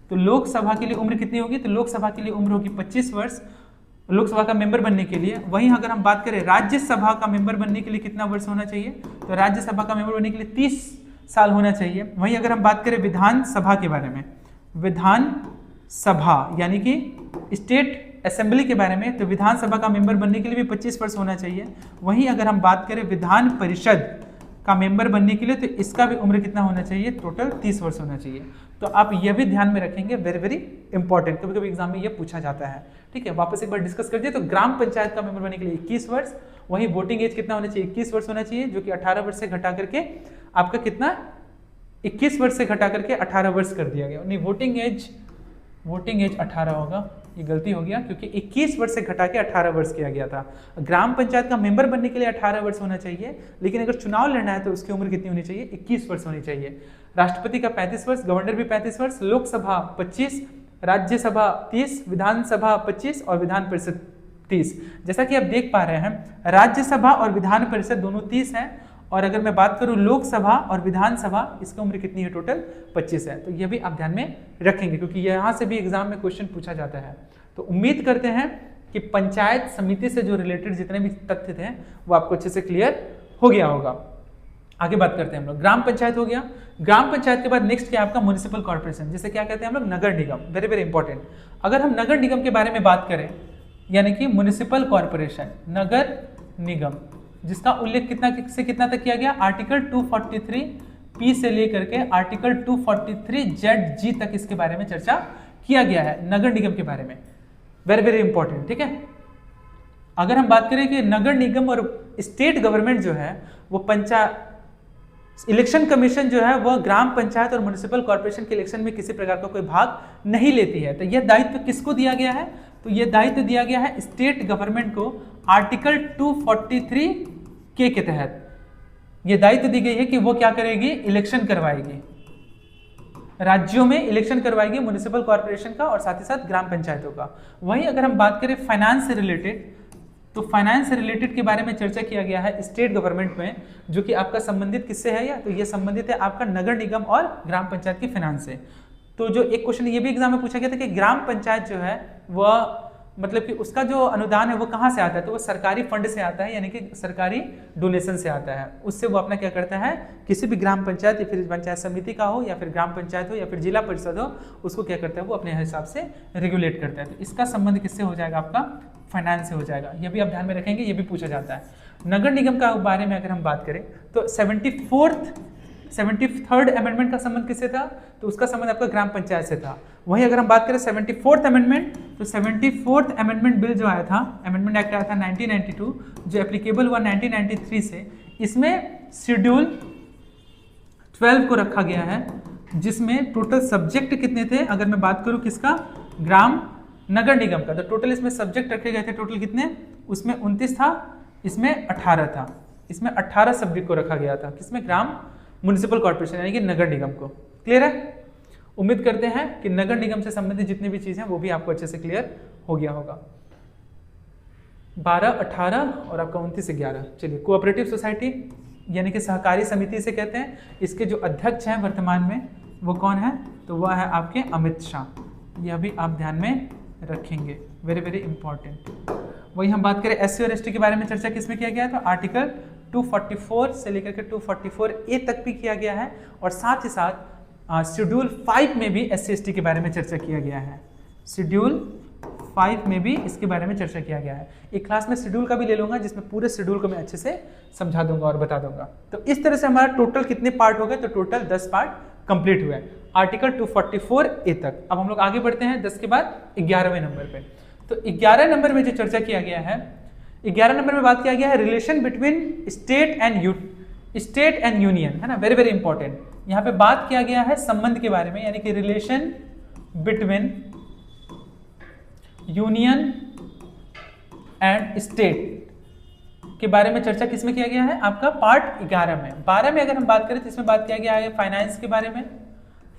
तो लोकसभा के लिए उम्र कितनी होगी? तो लोकसभा के लिए उम्र होगी 25 वर्ष लोकसभा का मेंबर बनने के लिए। वहीं अगर हम बात करें राज्यसभा का मेंबर बनने के लिए कितना वर्ष होना चाहिए? तो राज्यसभा का मेंबर बनने के लिए 30 साल होना चाहिए। वहीं अगर हम बात करें विधानसभा के बारे में, विधानसभा यानी कि स्टेट असेंबली के बारे में, तो विधानसभा का मेंबर बनने के लिए भी 25 वर्ष होना चाहिए। वहीं अगर हम बात करें विधान परिषद का मेंबर बनने के लिए, तो इसका भी उम्र कितना होना चाहिए? टोटल 30 वर्ष होना चाहिए। तो आप यह भी ध्यान में रखेंगे, वेरी वेरी इंपॉर्टेंट, कभी कभी एग्जाम में यह पूछा जाता है, ठीक है। वापस एक बार डिस्कस कर दिए। तो ग्राम पंचायत का मेंबर बनने के लिए 21 वर्ष, वहीं वोटिंग एज कितना होना चाहिए? 21 वर्ष होना चाहिए, जो कि 18 वर्ष से घटा करके आपका कितना? 21 वर्ष से घटा करके 18 वर्ष कर दिया गया। नहीं, वोटिंग एज 18 होगा, ये गलती हो गया, क्योंकि 21 वर्ष से घटा के 18 वर्ष किया गया था। ग्राम पंचायत का मेंबर बनने के लिए 18 वर्ष होना चाहिए, लेकिन अगर चुनाव लड़ना है तो उसकी उम्र कितनी होनी चाहिए? 21 वर्ष होनी चाहिए। राष्ट्रपति का 35 वर्ष, गवर्नर भी 35 वर्ष, लोकसभा 25, राज्यसभा 30, विधानसभा 25 और विधान परिषद 30। जैसा कि आप देख पा रहे हैं राज्यसभा और विधान परिषद दोनों 30 हैं, और अगर मैं बात करूं लोकसभा और विधानसभा, इसकी उम्र कितनी है? टोटल 25 है। तो यह भी आप ध्यान में रखेंगे, क्योंकि यहां से भी एग्जाम में क्वेश्चन पूछा जाता है। तो उम्मीद करते हैं कि पंचायत समिति से जो रिलेटेड जितने भी तथ्य थे वो आपको अच्छे से क्लियर हो गया होगा। आगे बात करते हैं हम लोग। ग्राम पंचायत हो गया। ग्राम पंचायत के बाद नेक्स्ट क्या आपका? म्युनिसिपल कॉर्पोरेशन, जिसे क्या कहते हैं हम लोग? नगर निगम। Very very important. अगर हम नगर निगम के बारे में बात करें, यानी कि म्युनिसिपल कॉर्पोरेशन, नगर निगम, जिसका उल्लेख कितना से कितना तक किया गया? आर्टिकल 243 पी से लेकर के आर्टिकल 243 जेड जी तक इसके बारे में चर्चा किया गया है, नगर निगम के बारे में। वेरी वेरी इंपॉर्टेंट, ठीक है। अगर हम बात करें कि नगर निगम और स्टेट गवर्नमेंट जो है वो इलेक्शन कमीशन जो है वह ग्राम पंचायत और म्युनिसिपल कॉर्पोरेशन के इलेक्शन में किसी प्रकार का कोई भाग नहीं लेती है। तो यह दायित्व किसको दिया गया है? तो यह दायित्व दिया गया है स्टेट गवर्नमेंट को आर्टिकल 243 के तहत। यह दायित्व दी गई है कि वो क्या करेगी? इलेक्शन करवाएगी, राज्यों में इलेक्शन करवाएगी म्युनिसिपल कॉर्पोरेशन का और साथ ही साथ ग्राम पंचायतों का। वहीं अगर हम बात करें फाइनेंस से रिलेटेड, तो फाइनेंस से रिलेटेड के बारे में चर्चा किया गया है स्टेट गवर्नमेंट में, जो कि आपका संबंधित किससे है? या तो ये संबंधित है आपका नगर निगम और ग्राम पंचायत की फाइनेंस से। तो जो एक क्वेश्चन ये भी एग्जाम में पूछा गया था कि ग्राम पंचायत जो है वह मतलब कि उसका जो अनुदान है वो कहाँ से आता है, तो वो सरकारी फंड से आता है, यानी कि सरकारी डोनेशन से आता है। उससे वो अपना क्या करता है, किसी भी ग्राम पंचायत या फिर पंचायत समिति का हो या फिर ग्राम पंचायत हो या फिर जिला परिषद हो, उसको क्या करता है, वो अपने हिसाब से रेगुलेट करता है। तो इसका संबंध किससे हो जाएगा, आपका फाइनेंस से हो जाएगा। ये भी आप ध्यान में रखेंगे, ये भी पूछा जाता है। नगर निगम का बारे में अगर हम बात करें तो 73rd अमेंडमेंट का संबंध किससे था, तो उसका संबंध आपका ग्राम पंचायत से था। वहीं अगर हम बात करें 74th अमेंडमेंट, तो 74th अमेंडमेंट बिल जो आया था, अमेंडमेंट एक्ट आया था 1992, जो एप्लीकेबल हुआ 1993 से, इसमें शेड्यूल 12 को रखा गया है, जिसमें टोटल सब्जेक्ट कितने थे, अगर मैं बात करूं किसका, ग्राम नगर निगम का, तो टोटल इसमें सब्जेक्ट रखे गए थे, टोटल कितने, उसमें 29 था, इसमें 18 था। इसमें 18 सब्जेक्ट को रखा गया था, किसमें, ग्राम म्युनिसिपल कॉर्पोरेशन यानी कि नगर निगम को। क्लियर है? उम्मीद करते हैं कि नगर निगम से संबंधित जितनी भी चीजें हैं वो भी आपको अच्छे से क्लियर हो गया होगा। 12, 18 और आपका 29 11। चलिए, कोऑपरेटिव सोसाइटी यानी कि सहकारी समिति से कहते हैं, इसके जो अध्यक्ष हैं वर्तमान में वो कौन है, तो वह है आपके अमित शाह। यह भी आप ध्यान में रखेंगे, वेरी वेरी इंपॉर्टेंट। वही हम बात करें एससी और एसटी के बारे में चर्चा किसमें किया गया है, तो आर्टिकल 244 से लेकर के 244A तक भी किया गया है, और साथ ही साथ शेड्यूल 5 में भी एससी एसटी के बारे में चर्चा किया गया है। शेड्यूल 5 में भी इसके बारे में चर्चा किया गया है। एक क्लास में शेड्यूल का भी ले लूंगा, जिसमें पूरे शेड्यूल को मैं अच्छे से समझा दूंगा और बता दूंगा। तो इस तरह से हमारा टोटल कितने पार्ट हो गए, तो टोटल 10 पार्ट कंप्लीट हुए आर्टिकल 244A तक। अब हम लोग आगे बढ़ते हैं 10 के बाद 11वें नंबर पे। तो 11 नंबर में जो चर्चा किया गया है, 11 नंबर में बात किया गया है relation between state and union, है ना, वेरी वेरी इंपॉर्टेंट। यहाँ पे बात किया गया है संबंध के बारे में, यानी कि relation between union and state के बारे में चर्चा किसमें किया गया है, आपका पार्ट 11 में। 12 में अगर हम बात करें तो इसमें बात किया गया है फाइनेंस के बारे में,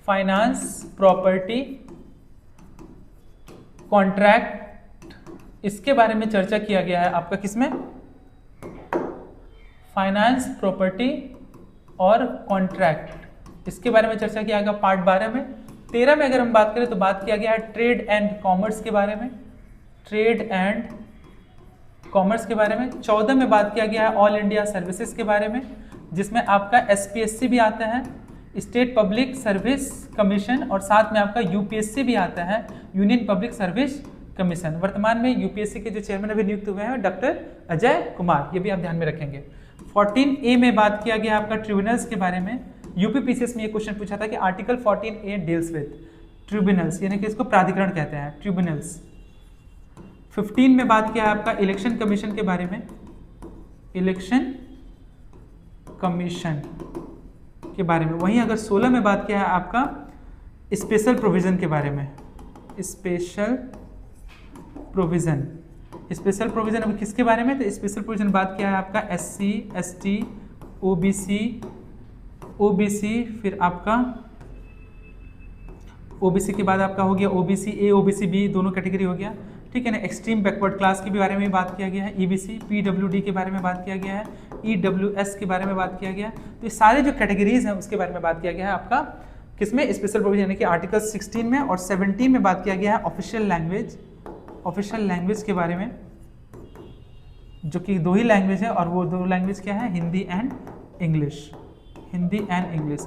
फाइनेंस, प्रॉपर्टी, कॉन्ट्रैक्ट, इसके बारे में चर्चा किया गया है आपका किसमें, फाइनेंस, प्रॉपर्टी और कॉन्ट्रैक्ट, इसके बारे में चर्चा किया गया पार्ट 12 में। 13 में अगर हम बात करें तो बात किया गया है ट्रेड एंड कॉमर्स के बारे में, ट्रेड एंड कॉमर्स के बारे में। 14 में बात किया गया है ऑल इंडिया सर्विसेज के बारे में, जिसमें आपका एसपीएससी भी आता है, स्टेट पब्लिक सर्विस कमीशन, और साथ में आपका यूपीएससी भी आता है, यूनियन पब्लिक सर्विस कमीशन। वर्तमान में यूपीएससी के जो चेयरमैन अभी नियुक्त हुए हैं डॉक्टर अजय कुमार, ये भी आप ध्यान में रखेंगे। 14A में बात किया गया आपका ट्रिब्यूनल्स के बारे में। यूपीपीसीएस में ये क्वेश्चन पूछा था कि article 14A deals with tribunals, यानी कि इसको प्राधिकरण कहते हैं, ट्रिब्यूनल्स। 15 में बात किया है आपका इलेक्शन कमीशन के बारे में, इलेक्शन कमीशन के बारे में। वहीं अगर 16 में बात किया है आपका स्पेशल प्रोविजन के बारे में, स्पेशल प्रोविजन। स्पेशल प्रोविजन अब किसके बारे में, तो स्पेशल प्रोविजन बात किया है आपका एससी, एसटी, ओबीसी, फिर आपका ओबीसी के बाद आपका हो गया ओबीसी ए, ओबीसी बी, दोनों कैटेगरी हो गया, ठीक है ना। एक्सट्रीम बैकवर्ड क्लास के बारे में बात किया गया है, ईबीसी, पीडब्ल्यूडी के बारे में बात किया गया है, ईडब्ल्यूएस के बारे में बात किया गया है। तो ये सारे जो कैटेगरीज हैं उसके बारे में बात किया गया है आपका किसमें, स्पेशल प्रोविजन, यानी कि आर्टिकल 16 में। और 17 में बात किया गया है ऑफिशियल लैंग्वेज के बारे में, जो कि 2 ही लैंग्वेज है, और वो 2 लैंग्वेज क्या है, हिंदी एंड इंग्लिश।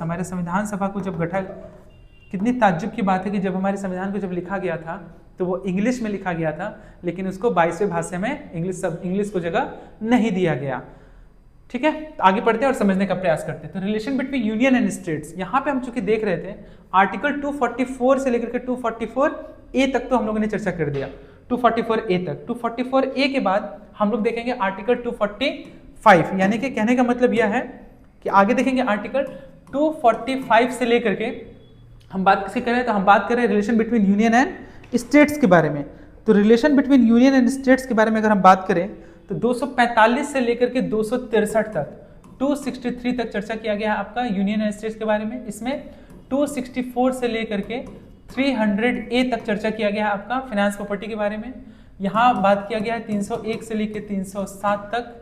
हमारे संविधान सभा को जब गठन, कितनी ताज्जुब की बात है कि जब हमारे संविधान को जब लिखा गया था तो वो इंग्लिश में लिखा गया था, लेकिन उसको 22वें भाषा में इंग्लिश को जगह नहीं दिया गया। ठीक है, तो आगे पढ़ते हैं और समझने का प्रयास करते हैं। तो relation between union and states, यहाँ पे हम चूंकि देख रहे थे आर्टिकल 244 से लेकर के 244A तक तो हम लोगों ने चर्चा कर दिया, 244A तक। 244A के बाद हम लोग देखेंगे आर्टिकल 245, यानी कि कहने का मतलब यह है कि आगे देखेंगे आर्टिकल 245 से लेकर के हम बात किसकी करें, तो हम बात करें relation between union and states के बारे में। तो relation between union and states के बारे में अगर हम बात करें तो 245 से लेकर के 263 तक, 263 तक चर्चा किया गया है आपका यूनियन एंड स्टेट्स के बारे में। इसमें 264 से लेकर के 300A तक चर्चा किया गया है आपका फाइनेंस प्रॉपर्टी के बारे में। यहाँ बात किया गया है 301 से लेकर 307 तक।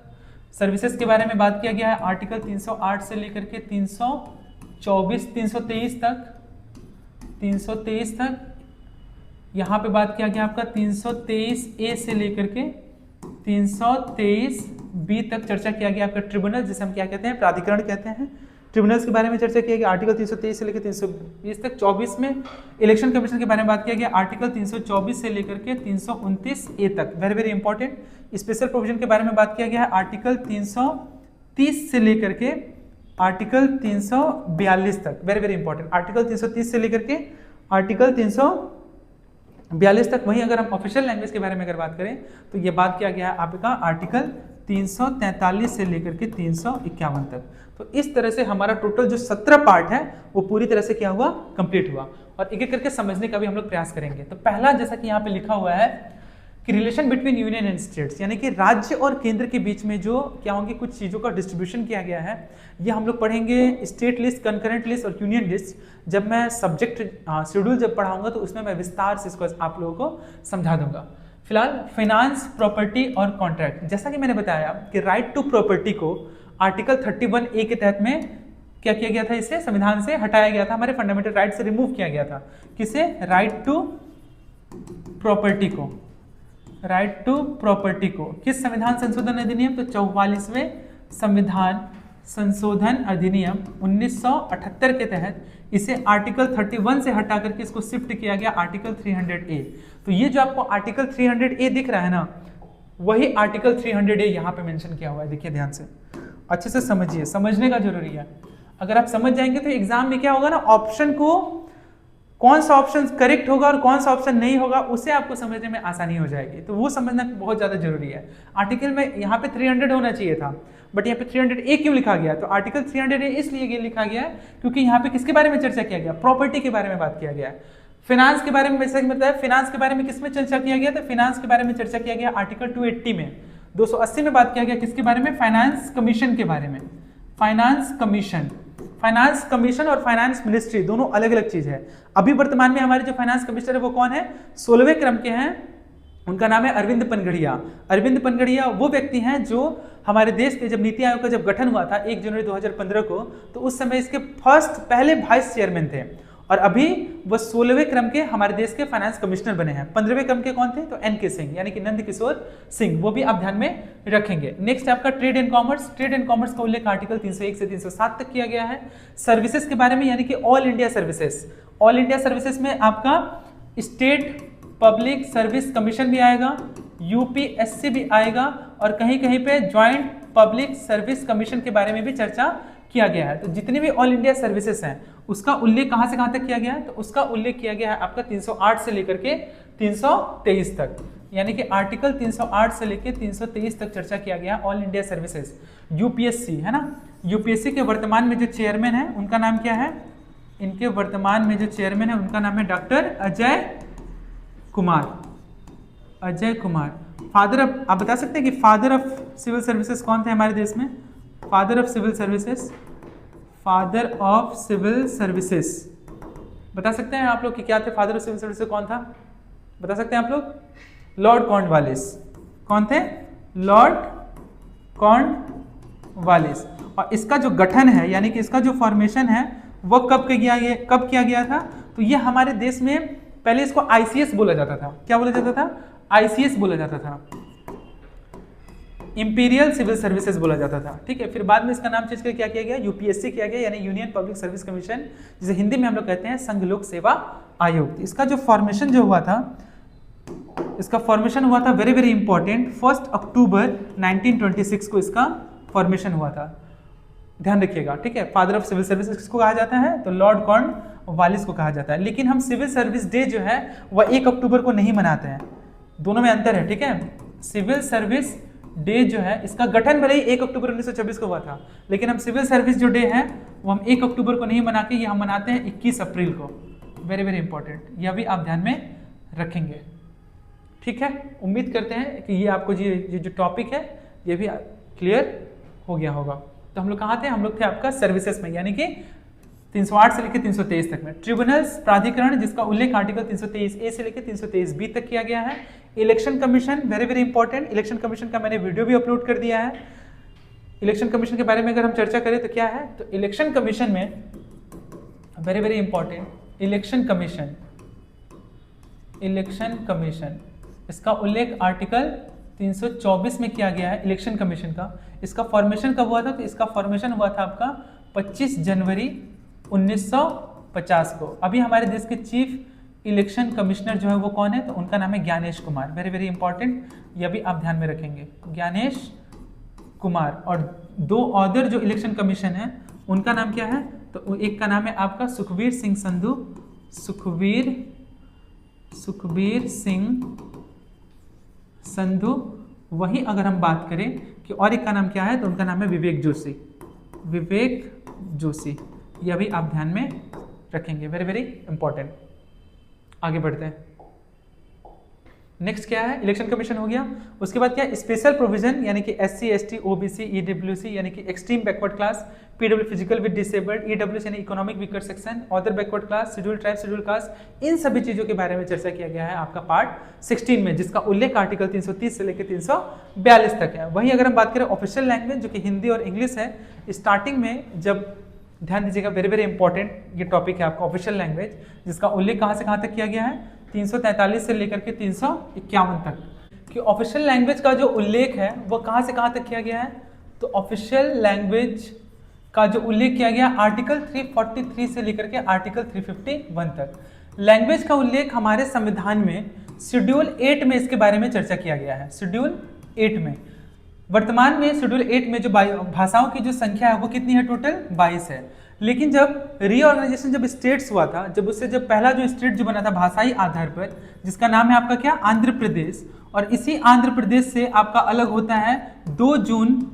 सर्विसेज के बारे में बात किया गया है आर्टिकल 308 से लेकर के 323 तक, यहाँ पे बात किया गया आपका 323 ए से लेकर के 323 बी तक चर्चा किया गया आपका ट्रिब्यूनल, जिसे हम क्या कहते हैं, प्राधिकरण कहते हैं। ट्रिब्यूनल्स के बारे में चर्चा किया गया आर्टिकल 323 से लेकर 320 तक। 24 में इलेक्शन कमीशन के बारे में बात किया गया आर्टिकल 324 से लेकर के 329 ए तक, very very important. Special provision के बारे में बात किया गया है आर्टिकल 330 से लेकर के आर्टिकल 342 तक, वेरी वेरी इंपॉर्टेंट। आर्टिकल 330 से लेकर के आर्टिकल 342 तक। वहीं अगर हम ऑफिशियल लैंग्वेज के बारे में अगर बात करें तो ये बात किया गया है आपका आर्टिकल 343 से लेकर के 351 तक। तो इस तरह से हमारा टोटल जो 17 पार्ट है वो पूरी तरह से क्या हुआ, कंप्लीट हुआ। और एक एक करके समझने का भी हम लोग प्रयास करेंगे। तो पहला, जैसा कि यहाँ पे लिखा हुआ है कि relation between union and states, यानी कि राज्य और केंद्र के बीच में जो क्या होंगे कुछ चीज़ों का डिस्ट्रीब्यूशन किया गया है, ये हम लोग पढ़ेंगे स्टेट लिस्ट, कंकरेंट लिस्ट और यूनियन लिस्ट। जब मैं सब्जेक्ट शेड्यूल जब पढ़ाऊंगा तो उसमें मैं विस्तार से इसको आप लोगों को समझा दूंगा। फिलहाल फाइनेंस, प्रॉपर्टी और कॉन्ट्रैक्ट, जैसा कि मैंने बताया कि राइट टू प्रॉपर्टी को आर्टिकल 31 ए के तहत में क्या किया गया था, इसे संविधान से हटाया गया था, हमारे फंडामेंटल राइट से रिमूव किया गया था। किसे, राइट टू प्रॉपर्टी को, राइट टू प्रॉपर्टी को किस संविधान संशोधन अधिनियम, तो 44वें संविधान संशोधन अधिनियम 1978 के तहत इसे आर्टिकल 31 से हटा करके इसको शिफ्ट किया गया आर्टिकल 300 ए। तो ये जो आपको आर्टिकल 300 ए दिख रहा है ना, वही आर्टिकल 300 ए यहाँ पे मेंशन किया हुआ है। देखिए ध्यान से, अच्छे से समझिए, समझने का जरूरी है। अगर आप समझ जाएंगे तो एग्जाम में क्या होगा ना, ऑप्शन को कौन सा ऑप्शन करेक्ट होगा और कौन सा ऑप्शन नहीं होगा उसे आपको समझने में आसानी हो जाएगी। तो वो समझना बहुत ज्यादा जरूरी है। आर्टिकल में यहाँ पे 300 होना चाहिए था, बट यहाँ पे 300 ए क्यों लिखा गया, तो आर्टिकल 300 ए इसलिए लिखा गया है क्योंकि यहाँ पे किसके बारे में चर्चा किया गया, प्रॉपर्टी के बारे में बात किया गया है। फाइनेंस के बारे में वैसे बताया, फाइनेंस के बारे में किसमें चर्चा किया गया, तो फाइनेंस के बारे में चर्चा किया गया आर्टिकल 280 में। 280 में बात किया गया किसके बारे में, फाइनेंस कमीशन के बारे में। फाइनेंस कमीशन, फाइनेंस कमीशन और फाइनेंस मिनिस्ट्री दोनों अलग अलग चीज है। अभी वर्तमान में हमारे जो फाइनेंस कमिश्नर है वो कौन है, 16वें क्रम के हैं, उनका नाम है अरविंद पनगड़िया। अरविंद पनगड़िया वो व्यक्ति हैं जो हमारे देश के जब नीति आयोग का जब गठन हुआ था 1 जनवरी 2015 को, तो उस समय इसके पहले वाइस चेयरमैन थे और अभी वो 16वें क्रम के हमारे देश के फाइनेंस कमिश्नर बने हैं। 15वें क्रम के कौन थे, तो एन के सिंह, यानी कि नंद किशोर सिंह, वो भी आप ध्यान में रखेंगे। नेक्स्ट आपका trade and commerce. Trade and commerce का उल्लेख आर्टिकल 301 से 307 तक किया गया है। सर्विसेज के बारे में, यानी कि all India services, all India services में आपका स्टेट पब्लिक सर्विस कमीशन भी आएगा, यूपीएससी भी आएगा और कहीं कहीं पे ज्वाइंट पब्लिक सर्विस कमीशन के बारे में भी चर्चा किया गया है। तो जितने भी ऑल इंडिया सर्विसेज हैं उसका उल्लेख कहां से कहां तक किया गया है, तो उसका उल्लेख किया गया है आपका 308 से लेकर के 323 तक, यानी कि आर्टिकल 308 से लेकर 323 तक चर्चा किया गया ऑल इंडिया सर्विसेज। यूपीएससी है ना, यूपीएससी के वर्तमान में जो चेयरमैन है उनका नाम क्या है, इनके वर्तमान में जो चेयरमैन है उनका नाम है doctor Ajay Kumar. Ajay Kumar father of, आप बता सकते हैं कि फादर ऑफ सिविल सर्विसेज कौन थे हमारे देश में, father of civil services, father of civil services बता सकते हैं आप लोग कि क्या थे, फादर ऑफ सिविल सर्विसेज कौन था, बता सकते हैं आप लोग, लॉर्ड कॉर्नवालिस। कौन थे, लॉर्ड कॉर्नवालिस। और इसका जो गठन है, यानी कि इसका जो फॉर्मेशन है वो कब किया गया था, तो ये हमारे देश में पहले इसको आईसीएस बोला जाता था। क्या बोला जाता था, आईसीएस बोला जाता था, इंपीरियल सिविल सर्विसेज बोला जाता था। ठीक है, फिर बाद में इसका नाम चेंज करके क्या किया गया, यूपीएससी किया गया, यानी यूनियन पब्लिक सर्विस कमीशन, जिसे हिंदी में हम लोग कहते हैं संघ लोक सेवा आयोग। इसका जो फॉर्मेशन जो हुआ था, इसका फॉर्मेशन हुआ था वेरी वेरी इंपॉर्टेंट, 1 अक्टूबर 1926 को इसका फॉर्मेशन हुआ था। ध्यान रखिएगा, ठीक है। फादर ऑफ सिविल सर्विसेज किसको कहा जाता है, तो लॉर्ड कॉर्नवालिस को कहा जाता है। लेकिन हम सिविल सर्विस डे जो है वह 1 अक्टूबर को नहीं मनाते हैं, दोनों में अंतर है। ठीक है, सिविल सर्विस डे जो है इसका गठन भले ही 1 अक्टूबर 1926 को हुआ था, लेकिन हम सिविल सर्विस जो डे है वो हम 1 अक्टूबर को नहीं मना के ये हम मनाते हैं 21 अप्रैल को। वेरी वेरी इंपॉर्टेंट, यह भी आप ध्यान में रखेंगे। ठीक है, उम्मीद करते हैं कि ये आपको ये जो टॉपिक है ये भी क्लियर हो गया होगा। तो हम लोग कहाँ थे, हम लोग थे आपका सर्विसेज में, यानी कि 308 से लेकर 323 तक में। ट्रिब्यूनल्स, प्राधिकरण, जिसका उल्लेख आर्टिकल 323 ए से लेकर 323 बी तक किया गया है। Election commission, very very important, election commission का मैंने वीडियो भी अपलोड कर दिया है। इलेक्शन कमीशन के बारे में अगर हम चर्चा करें तो क्या है, तो इलेक्शन कमीशन में very very important, election commission election commission, इसका उल्लेख आर्टिकल 324 में किया गया है इलेक्शन कमीशन का। इसका फॉर्मेशन कब हुआ था? तो इसका फॉर्मेशन हुआ था आपका 25 जनवरी 1950 को। अभी हमारे देश के चीफ इलेक्शन कमिश्नर जो है वो कौन है? तो उनका नाम है Gyanesh Kumar. Very very important, यह भी आप ध्यान में रखेंगे, ज्ञानेश कुमार। और दो अदर जो इलेक्शन कमीशन है उनका नाम क्या है? तो एक का नाम है आपका सुखबीर सिंह संधू, सुखबीर सिंह संधू। वहीं अगर हम बात करें कि और एक का नाम क्या है, तो उनका नाम है विवेक जोशी, विवेक जोशी। यह भी आप ध्यान में रखेंगे, वेरी वेरी इंपॉर्टेंट। आगे बढ़ते हैं। नेक्स्ट क्या है? इलेक्शन कमीशन हो गया। उसके बाद क्या? स्पेशल प्रोविजन यानी कि SC ST OBC EWC यानी कि extreme backward class, PW physical with disabled, EWS यानी economic weaker section, other backward class, schedule tribe, schedule caste, इन सभी चीजों के बारे में चर्चा किया गया है आपका पार्ट 16 में, जिसका उल्लेख आर्टिकल 330 से लेकर 342 तक है। वहीं अगर हम बात करें ऑफिशियल लैंग्वेज जो कि हिंदी और इंग्लिश है, स्टार्टिंग में जब ध्यान दीजिएगा, वेरी वेरी इंपॉर्टेंट ये टॉपिक है आपका ऑफिशियल लैंग्वेज, जिसका उल्लेख कहां से कहां तक किया गया है? 343 से लेकर के 351 तक। कि ऑफिशियल लैंग्वेज का जो उल्लेख है वो कहां से कहां तक किया गया है? तो ऑफिशियल लैंग्वेज का जो उल्लेख किया गया आर्टिकल 343 से लेकर के आर्टिकल 351 तक। लैंग्वेज का उल्लेख हमारे संविधान में शेड्यूल 8 में इसके बारे में चर्चा किया गया है। शेड्यूल 8 में, वर्तमान में शेड्यूल 8 में जो भाषाओं की जो संख्या है वो कितनी है? टोटल 22 है। लेकिन जब रीऑर्गेनाइजेशन जब स्टेट्स हुआ था, जब उससे जब पहला जो स्टेट जो बना था भाषाई आधार पर, जिसका नाम है आपका क्या? आंध्र प्रदेश। और इसी आंध्र प्रदेश से आपका अलग होता है 2 जून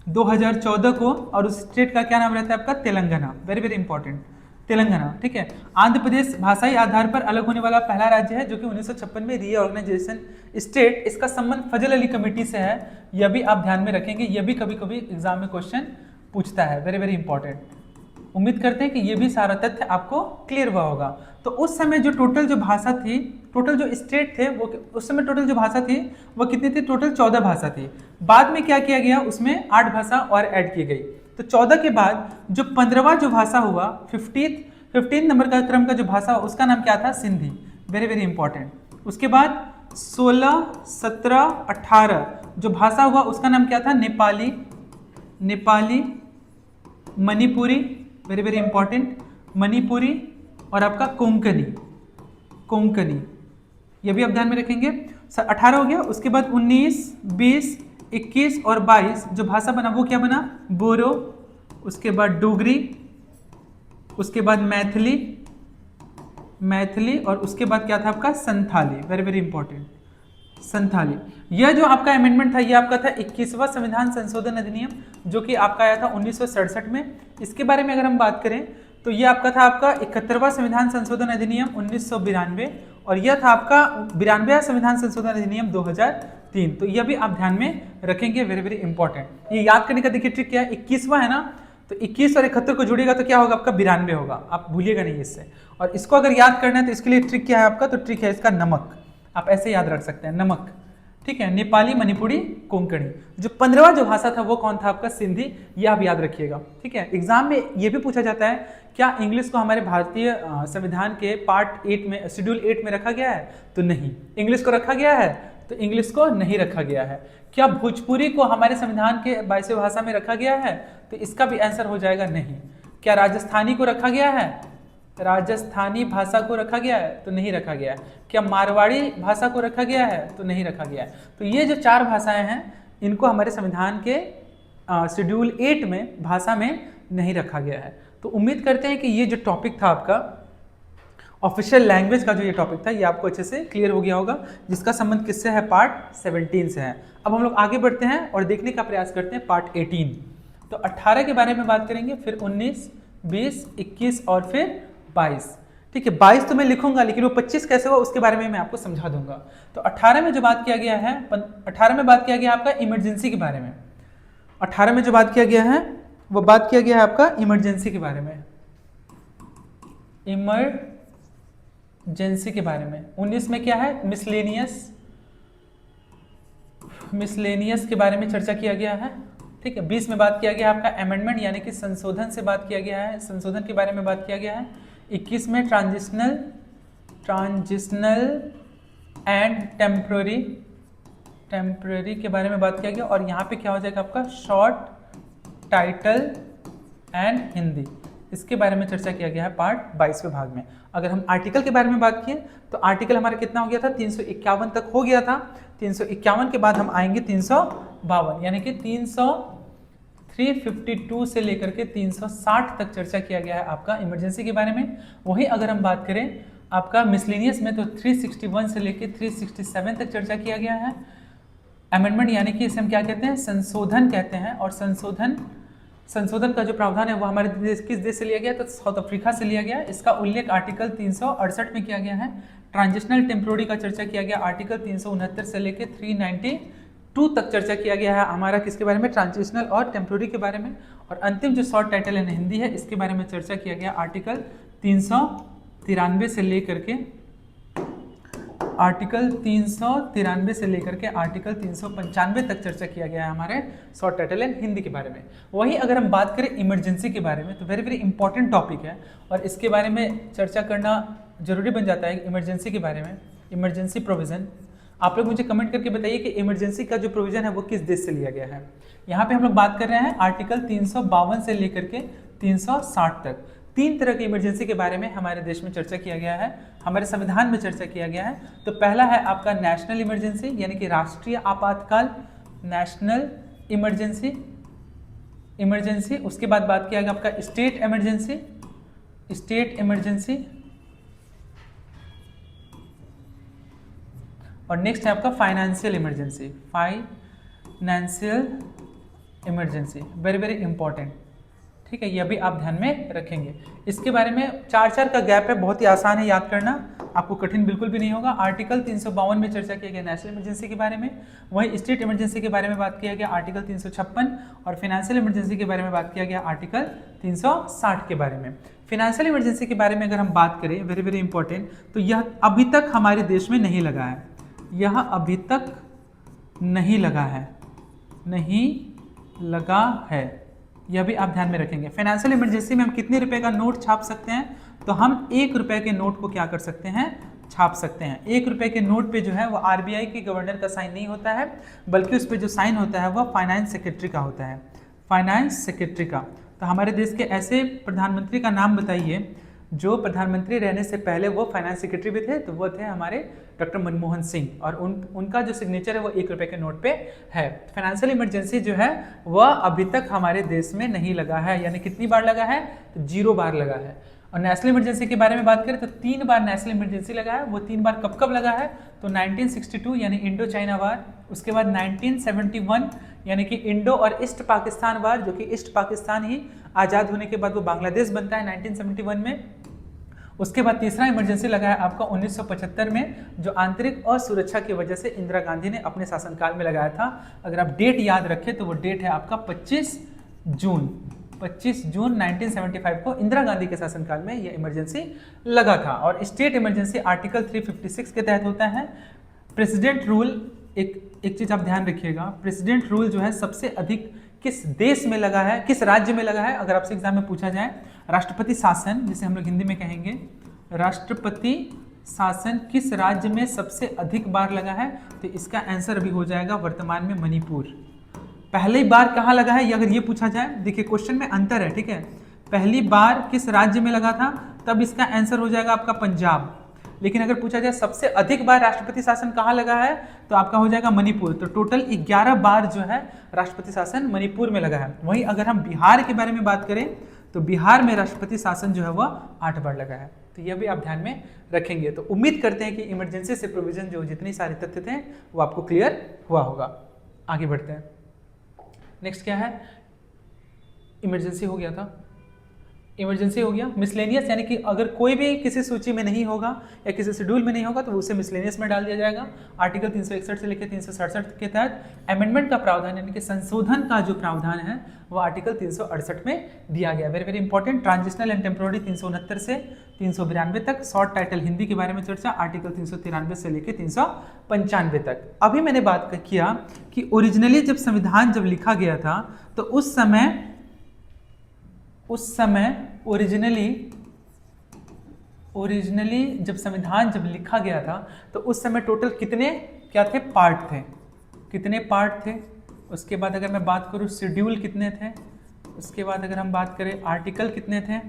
2014 को, और उस स्टेट का क्या नाम रहता है आपका? Telangana. Very very important, Telangana. ठीक है, आंध्र प्रदेश भाषाई आधार पर अलग होने वाला पहला राज्य है जो कि 1956 में रीऑर्गेनाइजेशन स्टेट। इसका संबंध फजल अली कमेटी से है, यह भी आप ध्यान में रखेंगे, यह भी कभी कभी एग्जाम में क्वेश्चन पूछता है। Very very important. उम्मीद करते हैं कि ये भी सारा तथ्य आपको क्लियर हुआ होगा। तो उस समय जो टोटल जो भाषा थी, टोटल जो स्टेट थे वो, उस समय टोटल जो भाषा थी वो कितनी थी? टोटल 14 भाषा थी। बाद में क्या किया गया? उसमें 8 भाषा और ऐड की गई। तो 14 के बाद जो 15वां जो भाषा हुआ, 15 नंबर का क्रम का जो भाषा, उसका नाम क्या था? सिंधी। Very very important. उसके बाद 16, 17, 18 जो भाषा हुआ उसका नाम क्या था? Nepali, Manipuri, very very important, Manipuri, और आपका कोंकणी, ये भी आप ध्यान में रखेंगे। 18 हो गया। उसके बाद 19, 20, 21 और 22 जो भाषा बना वो क्या बना? बोरो। उसके बाद डोगरी, उसके बाद मैथिली, और उसके बाद क्या था आपका? Santhali. Very very important, Santhali. यह जो आपका अमेंडमेंट था ये आपका था 21वां संविधान संशोधन अधिनियम, जो कि आपका आया था 1967 में। इसके बारे में अगर हम बात करें तो ये आपका था आपका 71वां संविधान संशोधन अधिनियम 1992, और यह था आपका 92वां संविधान संशोधन अधिनियम 2003। तो यह भी आप ध्यान में रखेंगे, वेरी वेरी इंपॉर्टेंट। ये याद करने का देखिए ट्रिक क्या है, 21वां है ना, तो 21 और 71 को जोड़ेगा तो क्या होगा आपका? 92 होगा, आप भूलिएगा नहीं इससे। और इसको अगर याद करना है तो इसके लिए ट्रिक क्या है आपका? तो ट्रिक है इसका नमक, आप ऐसे याद रख सकते हैं, नमक। ठीक है, नेपाली, मणिपुरी, कोंकणी। जो 15वां जो भाषा था वो कौन था आपका? सिंधी। ये आप याद रखिएगा। ठीक है, एग्जाम में ये भी पूछा जाता है क्या इंग्लिश को हमारे भारतीय संविधान के पार्ट 8 में, शेड्यूल 8 में रखा गया है? तो नहीं। इंग्लिश को रखा गया है? तो इंग्लिश को नहीं रखा गया है। क्या भोजपुरी को हमारे संविधान के 22वें भाषा में रखा गया है? तो इसका भी आंसर हो जाएगा नहीं। क्या राजस्थानी को रखा गया है? राजस्थानी भाषा को रखा गया है? तो नहीं रखा गया है। क्या मारवाड़ी भाषा को रखा गया है? तो नहीं रखा गया है। तो ये जो 4 भाषाएं हैं इनको हमारे संविधान के शेड्यूल 8 में भाषा में नहीं रखा गया है। तो उम्मीद करते हैं कि ये जो टॉपिक था आपका ऑफिशियल लैंग्वेज का, जो ये टॉपिक था ये आपको अच्छे से क्लियर हो गया होगा, जिसका संबंध किससे है? पार्ट 17 से है। अब हम लोग आगे बढ़ते हैं और देखने का प्रयास करते हैं पार्ट 18। तो 18 के बारे में बात करेंगे, फिर 19, 20, 21 और फिर 22। ठीक है, 22 तो मैं लिखूंगा, लेकिन वो 25 कैसे हुआ उसके बारे में मैं आपको समझा दूंगा। तो 18 में जो बात किया गया है, 18 में बात किया गया आपका इमरजेंसी के बारे में। 18 में जो बात किया गया है वो बात किया गया है आपका इमरजेंसी के बारे में, इमरजेंसी के बारे में। 19 में क्या है? मिसलेनियस के बारे में चर्चा किया गया है। ठीक है, 20 में बात किया गया आपका अमेंडमेंट यानी कि संशोधन से बात किया गया है, संशोधन के बारे में बात किया गया है। 21 में ट्रांजिशनल ट्रांजिशनल एंड टेम्पररी के बारे में बात किया गया, और यहाँ पे क्या हो जाएगा आपका शॉर्ट टाइटल एंड हिंदी, इसके बारे में चर्चा किया गया है पार्ट 22वें भाग में। अगर हम आर्टिकल के बारे में बात किए तो आर्टिकल हमारा कितना हो गया था, 351 तक हो गया था। 351 के बाद हम आएंगे 352, यानी कि 352 से लेकर के 360 तक चर्चा किया गया है आपका इमरजेंसी के बारे में। वही अगर हम बात करें आपका मिसलेनियस में तो 361 से लेकर 367 तक चर्चा किया गया है। अमेंडमेंट यानी कि इसे हम क्या कहते हैं, संशोधन कहते हैं, और संशोधन का जो प्रावधान है वो हमारे देश किस देश से लिया गया, तो साउथ अफ्रीका से लिया गया। इसका उल्लेख आर्टिकल 368 में किया गया है। ट्रांजिशनल टेम्पोररी का चर्चा किया गया आर्टिकल 369 से लेकर 392 तक चर्चा किया गया है हमारा किसके बारे में, ट्रांजिशनल और टेम्पोररी के बारे में। और अंतिम जो शॉर्ट टाइटल है हिंदी है, इसके बारे में चर्चा किया गया आर्टिकल 393 से लेकर के आर्टिकल 395 तक चर्चा किया गया है हमारे शॉर्ट टाइटल एंड हिंदी के बारे में। वही अगर हम बात करें इमरजेंसी के बारे में तो वेरी वेरी इंपॉर्टेंट टॉपिक है, और इसके बारे में चर्चा करना जरूरी बन जाता है। इमरजेंसी के बारे में, इमरजेंसी प्रोविजन, आप लोग मुझे कमेंट करके बताइए कि इमरजेंसी का जो प्रोविजन है वो किस देश से लिया गया है। यहाँ पे हम लोग बात कर रहे हैं आर्टिकल 352 से लेकर के 360 तक। 3 तरह की इमरजेंसी के बारे में हमारे देश में चर्चा किया गया है, हमारे संविधान में चर्चा किया गया है। तो पहला है आपका नेशनल इमरजेंसी, यानी कि राष्ट्रीय आपातकाल, नेशनल इमरजेंसी। उसके बाद बात किया गया आपका स्टेट इमरजेंसी, और नेक्स्ट है आपका financial emergency, very very important. ठीक है, ये भी आप ध्यान में रखेंगे। इसके बारे में 4 का गैप है, बहुत ही आसान है याद करना, आपको कठिन बिल्कुल भी नहीं होगा। आर्टिकल 352 में चर्चा किया गया नेशनल इमरजेंसी के बारे में, वही स्टेट इमरजेंसी के बारे में बात किया गया आर्टिकल 356, और फाइनेंशियल इमरजेंसी के बारे में बात किया गया आर्टिकल 360 के बारे में। फाइनेंशियल इमरजेंसी के बारे में अगर हम बात करें, वेरी वेरी इंपॉर्टेंट, तो यह अभी तक हमारे देश में नहीं लगा है, यह अभी तक नहीं लगा है, यह भी आप ध्यान में रखेंगे। फाइनेंशियल इमरजेंसी में हम कितने रुपए का नोट छाप सकते हैं, तो हम 1 रुपए के नोट को क्या कर सकते हैं, छाप सकते हैं। 1 रुपए के नोट पे जो है वो आरबीआई के गवर्नर का साइन नहीं होता है, बल्कि उस पे जो साइन होता है वो फाइनेंस सेक्रेटरी का होता है, फाइनेंस सेक्रेटरी का। तो हमारे देश के ऐसे प्रधानमंत्री का नाम बताइए जो प्रधानमंत्री रहने से पहले वो फाइनेंस सेक्रेटरी भी थे, तो वो थे हमारे डॉक्टर मनमोहन सिंह, और उनका जो सिग्नेचर है वो 1 रुपए के नोट पे है। फाइनेंशियल इमरजेंसी जो है वह अभी तक हमारे देश में नहीं लगा है, यानी कितनी बार लगा है, तो 0 बार लगा है। और नेशनल इमरजेंसी के बारे में बात करें तो 3 बार नेशनल इमरजेंसी लगा है। वो 3 बार कब कब लगा है, तो 1962 यानी इंडो चाइना वार, उसके बाद 1971 यानी कि इंडो और ईस्ट पाकिस्तान वार, जो कि ईस्ट पाकिस्तान ही आज़ाद होने के बाद वो बांग्लादेश बनता है 1971 में। उसके बाद तीसरा इमरजेंसी लगा है आपका 1975 में, जो आंतरिक असुरक्षा की वजह से इंदिरा गांधी ने अपने शासनकाल में लगाया था। अगर आप डेट याद रखें तो वो डेट है आपका 25 जून 1975 को इंदिरा गांधी के शासनकाल में यह इमरजेंसी लगा था। और स्टेट इमरजेंसी आर्टिकल 356 के तहत होता है। प्रेसिडेंट रूल, एक चीज आप ध्यान रखिएगा, प्रेसिडेंट रूल जो है सबसे अधिक किस देश में लगा है, किस राज्य में लगा है, अगर आपसे एग्जाम में पूछा जाए। राष्ट्रपति शासन, जिसे हम लोग हिंदी में कहेंगे, राष्ट्रपति शासन किस राज्य में सबसे अधिक बार लगा है, तो इसका आंसर अभी हो जाएगा वर्तमान में मणिपुर। पहली बार कहाँ लगा है, अगर ये पूछा जाए, देखिए क्वेश्चन में अंतर है, ठीक है। पहली बार किस राज्य में लगा था, तब इसका आंसर हो जाएगा आपका पंजाब। लेकिन अगर पूछा जाए सबसे अधिक बार राष्ट्रपति शासन कहाँ लगा है, तो आपका हो जाएगा मणिपुर। तो टोटल 11 बार जो है राष्ट्रपति शासन मणिपुर में लगा है। वहीं अगर हम बिहार के बारे में बात करें तो बिहार में राष्ट्रपति शासन जो है वह 8 बार लगा है। तो यह भी आप ध्यान में रखेंगे। तो उम्मीद करते हैं कि इमरजेंसी से प्रोविजन जो जितनी सारे तथ्य थे वो आपको क्लियर हुआ होगा। आगे बढ़ते हैं। नेक्स्ट क्या है, इमरजेंसी हो गया था, इमरजेंसी हो गया। मिसलेनियस यानी कि अगर कोई भी किसी सूची में नहीं होगा या किसी शेड्यूल में नहीं होगा तो उसे मिसलेनियस में डाल दिया जाएगा। आर्टिकल 361 से लेकर 367 के तहत अमेंडमेंट का प्रावधान यानी कि संशोधन का जो प्रावधान है वो आर्टिकल 368 में दिया गया। Very very important. Transitional and temporary 369 से 392 तक। शॉर्ट टाइटल हिंदी के बारे में चर्चा आर्टिकल 393 से लेकर 395 तक। अभी मैंने बात किया कि ओरिजिनली जब संविधान जब लिखा गया था तो उस समय ओरिजिनली ओरिजिनली जब संविधान जब लिखा गया था तो उस समय टोटल कितने क्या थे, पार्ट थे, कितने पार्ट थे। उसके बाद अगर मैं बात करूँ शेड्यूल कितने थे, उसके बाद अगर हम बात करें आर्टिकल कितने थे,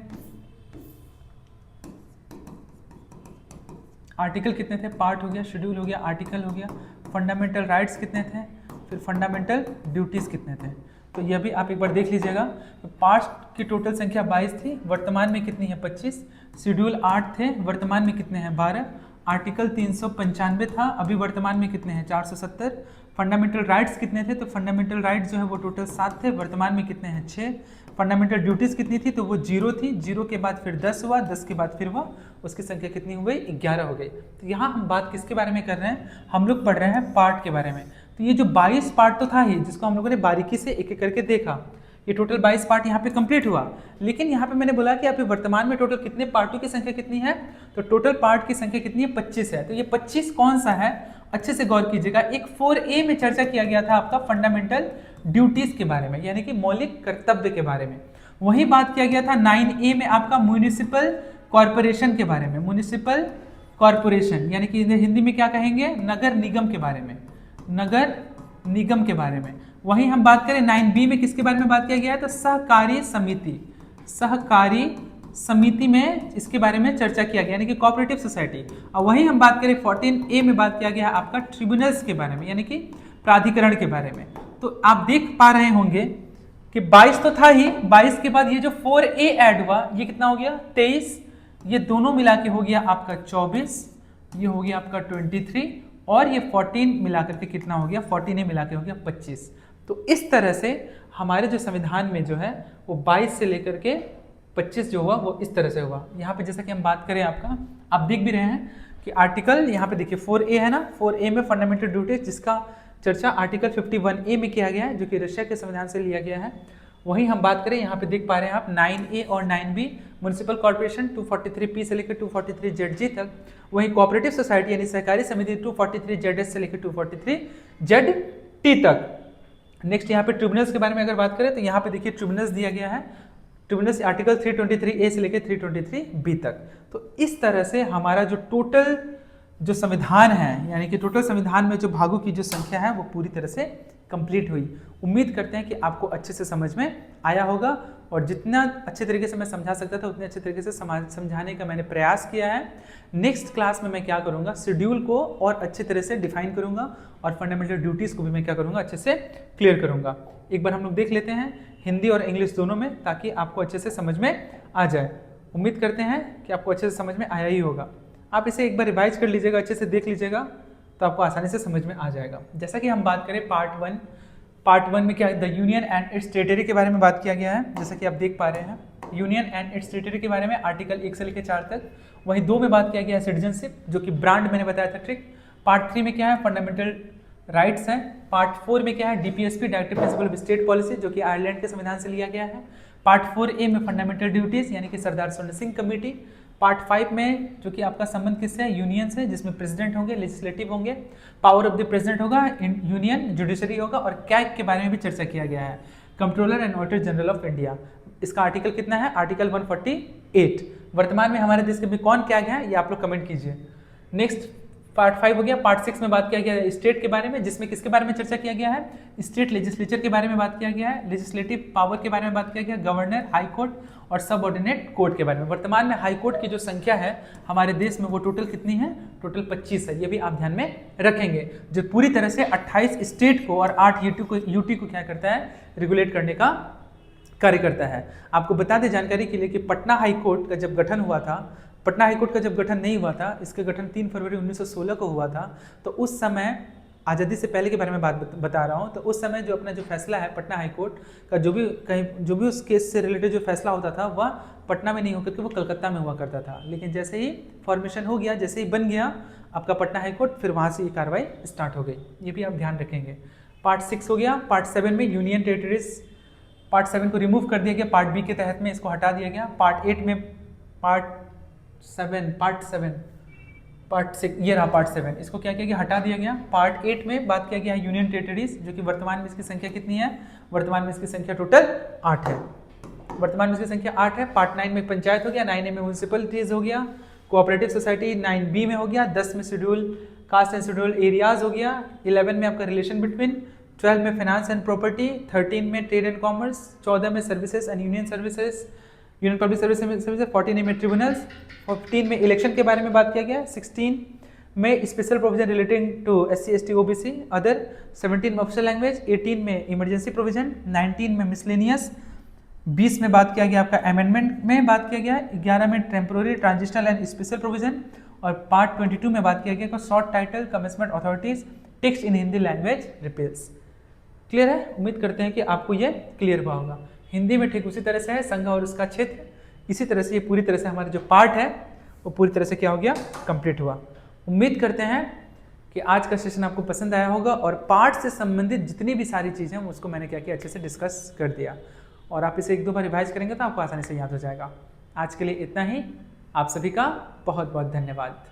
आर्टिकल कितने थे, पार्ट हो गया, शेड्यूल हो गया, आर्टिकल हो गया, फंडामेंटल राइट्स कितने थे, फिर फंडामेंटल ड्यूटीज कितने थे। तो यह भी आप एक बार देख लीजिएगा। तो पार्ट की टोटल संख्या 22 थी, वर्तमान में कितनी है 25, शेड्यूल 8 थे, वर्तमान में कितने हैं 12, आर्टिकल 395 था, अभी वर्तमान में कितने हैं 470, फंडामेंटल राइट्स कितने थे, तो फंडामेंटल राइट्स जो है वो टोटल 7 थे, वर्तमान में कितने हैं 6, फंडामेंटल ड्यूटीज कितनी थी, तो वो 0 थी, 0 के बाद फिर 10 हुआ, 10 के बाद फिर हुआ, उसकी संख्या कितनी हो गई 11 हो गई। तो यहाँ हम बात किसके बारे में कर रहे हैं, हम लोग पढ़ रहे हैं पार्ट के बारे में। तो ये जो 22 पार्ट तो था ही, जिसको हम लोगों ने बारीकी से एक एक करके देखा, ये टोटल 22 पार्ट यहाँ पे कंप्लीट हुआ। लेकिन यहाँ पे मैंने बोला कि अभी वर्तमान में टोटल कितने पार्टों की संख्या कितनी है, तो टोटल पार्ट की संख्या कितनी है 25 है। तो ये 25 कौन सा है, अच्छे से गौर कीजिएगा। एक 4A में चर्चा किया गया था आपका फंडामेंटल ड्यूटीज के बारे में, यानी कि मौलिक कर्तव्य के बारे में। वही बात किया गया था 9A में आपका म्युनिसिपल कॉरपोरेशन के बारे में, म्युनिसिपल कॉरपोरेशन यानी कि हिंदी में क्या कहेंगे, नगर निगम के बारे में, नगर निगम के बारे में। वहीं हम बात करें 9B में किसके बारे में बात किया गया है, तो सहकारी समिति, सहकारी समिति में इसके बारे में चर्चा किया गया, यानी कि कोऑपरेटिव सोसाइटी। और वहीं हम बात करें 14A में बात किया गया आपका ट्रिब्यूनल्स के बारे में, यानी कि प्राधिकरण के बारे में। तो आप देख पा रहे होंगे कि 22 तो था ही, 22 के बाद ये जो 4A ऐड हुआ, ये कितना हो गया 23, ये दोनों मिला के हो गया आपका 24, ये हो गया आपका 23, और ये 14 मिलाकर के कितना हो गया, 14A मिला के हो गया 25। तो इस तरह से हमारे जो संविधान में जो है वो 22 से लेकर के 25 जो हुआ वो इस तरह से हुआ। यहाँ पे जैसा कि हम बात करें आपका, आप देख भी रहे हैं कि आर्टिकल यहाँ पे देखिए 4A है ना, 4A में फंडामेंटल ड्यूटीज, जिसका चर्चा आर्टिकल 51A में किया गया है, जो कि रशिया के संविधान से लिया गया है। वहीं हम बात करें, यहाँ पे देख पा रहे हैं आप 9A और 9B म्युनिसिपल कॉर्पोरेशन 243P से लेकर 243ZG तक, वहीं कोऑपरेटिव सोसाइटी यानी सहकारी समिति 243ZS से लेकर 243ZT तक। नेक्स्ट यहाँ पे ट्रिब्यूनल्स के बारे में अगर बात करें तो यहाँ पे देखिए ट्रिब्यूनल्स दिया गया है, ट्रिब्यूनल्स आर्टिकल 323A से लेकर 323B तक। तो इस तरह से हमारा जो टोटल जो संविधान है, यानी कि टोटल संविधान में जो भागों की जो संख्या है वो पूरी तरह से कंप्लीट हुई। उम्मीद करते हैं कि आपको अच्छे से समझ में आया होगा, और जितना अच्छे तरीके से मैं समझा सकता था उतने अच्छे तरीके से समझाने का मैंने प्रयास किया है। नेक्स्ट क्लास में मैं क्या करूंगा, शेड्यूल को और अच्छे तरह से डिफाइन करूंगा, और फंडामेंटल ड्यूटीज़ को भी मैं क्या करूंगा, अच्छे से क्लियर करूंगा। एक बार हम लोग देख लेते हैं हिंदी और इंग्लिश दोनों में, ताकि आपको अच्छे से समझ में आ जाए। उम्मीद करते हैं कि आपको अच्छे से समझ में आया ही होगा। आप इसे एक बार रिवाइज कर लीजिएगा, अच्छे से देख लीजिएगा, तो आपको आसानी से समझ में आ जाएगा। जैसा कि हम बात करें पार्ट वन में क्या है, the union and it's territory के बारे में बात किया गया है। जैसा कि आप देख पा रहे हैं यूनियन एंड इट्स टेरिटरी के बारे में आर्टिकल 1 से लेकर 4 तक। वहीं 2 में बात किया गया है सिटीजनशिप, जो कि ब्रांड मैंने बताया था ट्रिक। पार्ट 3 में क्या है, फंडामेंटल राइट्स है। पार्ट 4 में क्या है, DPSP directive principle of state policy, जो कि आयरलैंड के संविधान से लिया गया है। पार्ट 4A में फंडामेंटल ड्यूटीज यानी कि सरदार स्वर्ण सिंह कमेटी। पार्ट 5 में जो कि आपका संबंध किससे है, यूनियन से, जिसमें प्रेसिडेंट होंगे, लेजिस्लेटिव होंगे, पावर ऑफ द प्रेसिडेंट होगा, यूनियन जुडिशरी होगा, और कैग के बारे में भी चर्चा किया गया है, controller and auditor general of India. इसका आर्टिकल कितना है, आर्टिकल 148। वर्तमान में हमारे देश के भी कौन कैग है, ये आप लोग कमेंट कीजिए। नेक्स्ट पार्ट 5 हो गया। पार्ट 6 में बात किया गया है स्टेट के बारे में, जिसमें किसके बारे में चर्चा किया गया है, स्टेट लेजिस्लेचर के बारे में बात किया गया है, लेजिस्लेटिव पावर के बारे में बात किया गया, गवर्नर, हाई कोर्ट और सबऑर्डिनेट कोर्ट के बारे में। वर्तमान में हाई कोर्ट की जो संख्या है हमारे देश में वो टोटल कितनी है, टोटल 25 है। ये भी आप ध्यान में रखेंगे, जो पूरी तरह से 28 स्टेट को और 8 यूटी को क्या करता है, रेगुलेट करने का कार्य करता है। आपको बता दें जानकारी के लिए कि पटना हाई कोर्ट का जब गठन हुआ था, पटना हाई कोर्ट का जब गठन नहीं हुआ था, इसका गठन 3 फरवरी 1916 को हुआ था। तो उस समय आज़ादी से पहले के बारे में बात बता रहा हूँ। तो उस समय जो अपना जो फैसला है पटना हाई कोर्ट का, जो भी उस केस से रिलेटेड जो फैसला होता था वह पटना में नहीं होकर के वो कलकत्ता में हुआ करता था। लेकिन जैसे ही फॉर्मेशन हो गया, जैसे ही बन गया आपका पटना हाई कोर्ट, फिर वहाँ से ये कार्रवाई स्टार्ट हो गई। ये भी आप ध्यान रखेंगे। पार्ट 6 हो गया। पार्ट 7 में यूनियन टेरिटरीज, पार्ट 7 को रिमूव कर दिया गया, पार्ट बी के तहत में इसको हटा दिया गया। पार्ट 8 में पार्ट 6, ये रहा पार्ट 7, इसको क्या किया गया, हटा दिया गया। पार्ट 8 में बात किया गया यूनियन टेरिटरीज, जो कि वर्तमान में इसकी संख्या कितनी है, वर्तमान में इसकी संख्या टोटल 8 है। वर्तमान में इसकी संख्या 8 है। पार्ट 9 में पंचायत हो गया, 9A में म्युनिसिपलिटीज हो गया, कोऑपरेटिव सोसाइटी 9B में हो गया, 10 में schedule caste and schedule areas हो गया, 11 में आपका रिलेशन बिटवीन, 12 में फाइनेंस एंड प्रॉपर्टी, 13 में ट्रेड एंड कॉमर्स, 14 में services and union services, union public services, 14 में ट्रिब्यूनल्स, 15 में इलेक्शन के बारे में बात किया गया, 16 में special provision relating to SC ST OBC अदर, 17 में ऑफिशियल लैंग्वेज, 18 में इमरजेंसी प्रोविजन, 19 में मिसलेनियस, 20 में बात किया गया आपका अमेंडमेंट में बात किया गया, 11 में temporary transitional and special provision, और पार्ट 22 में बात किया गया short title commitment authorities text in Hindi language repeals. Clear है? उम्मीद करते हैं कि आपको ये क्लियर हुआ होगा। हिंदी में ठीक उसी तरह से है संघ और उसका क्षेत्र, इसी तरह से ये पूरी तरह से हमारा जो पार्ट है वो पूरी तरह से क्या हो गया, कंप्लीट हुआ। उम्मीद करते हैं कि आज का सेशन आपको पसंद आया होगा और पार्ट से संबंधित जितनी भी सारी चीज़ें हैं उसको मैंने क्या किया, अच्छे से डिस्कस कर दिया, और आप इसे 1-2 बार रिवाइज करेंगे तो आपको आसानी से याद हो जाएगा। आज के लिए इतना ही। आप सभी का बहुत बहुत धन्यवाद।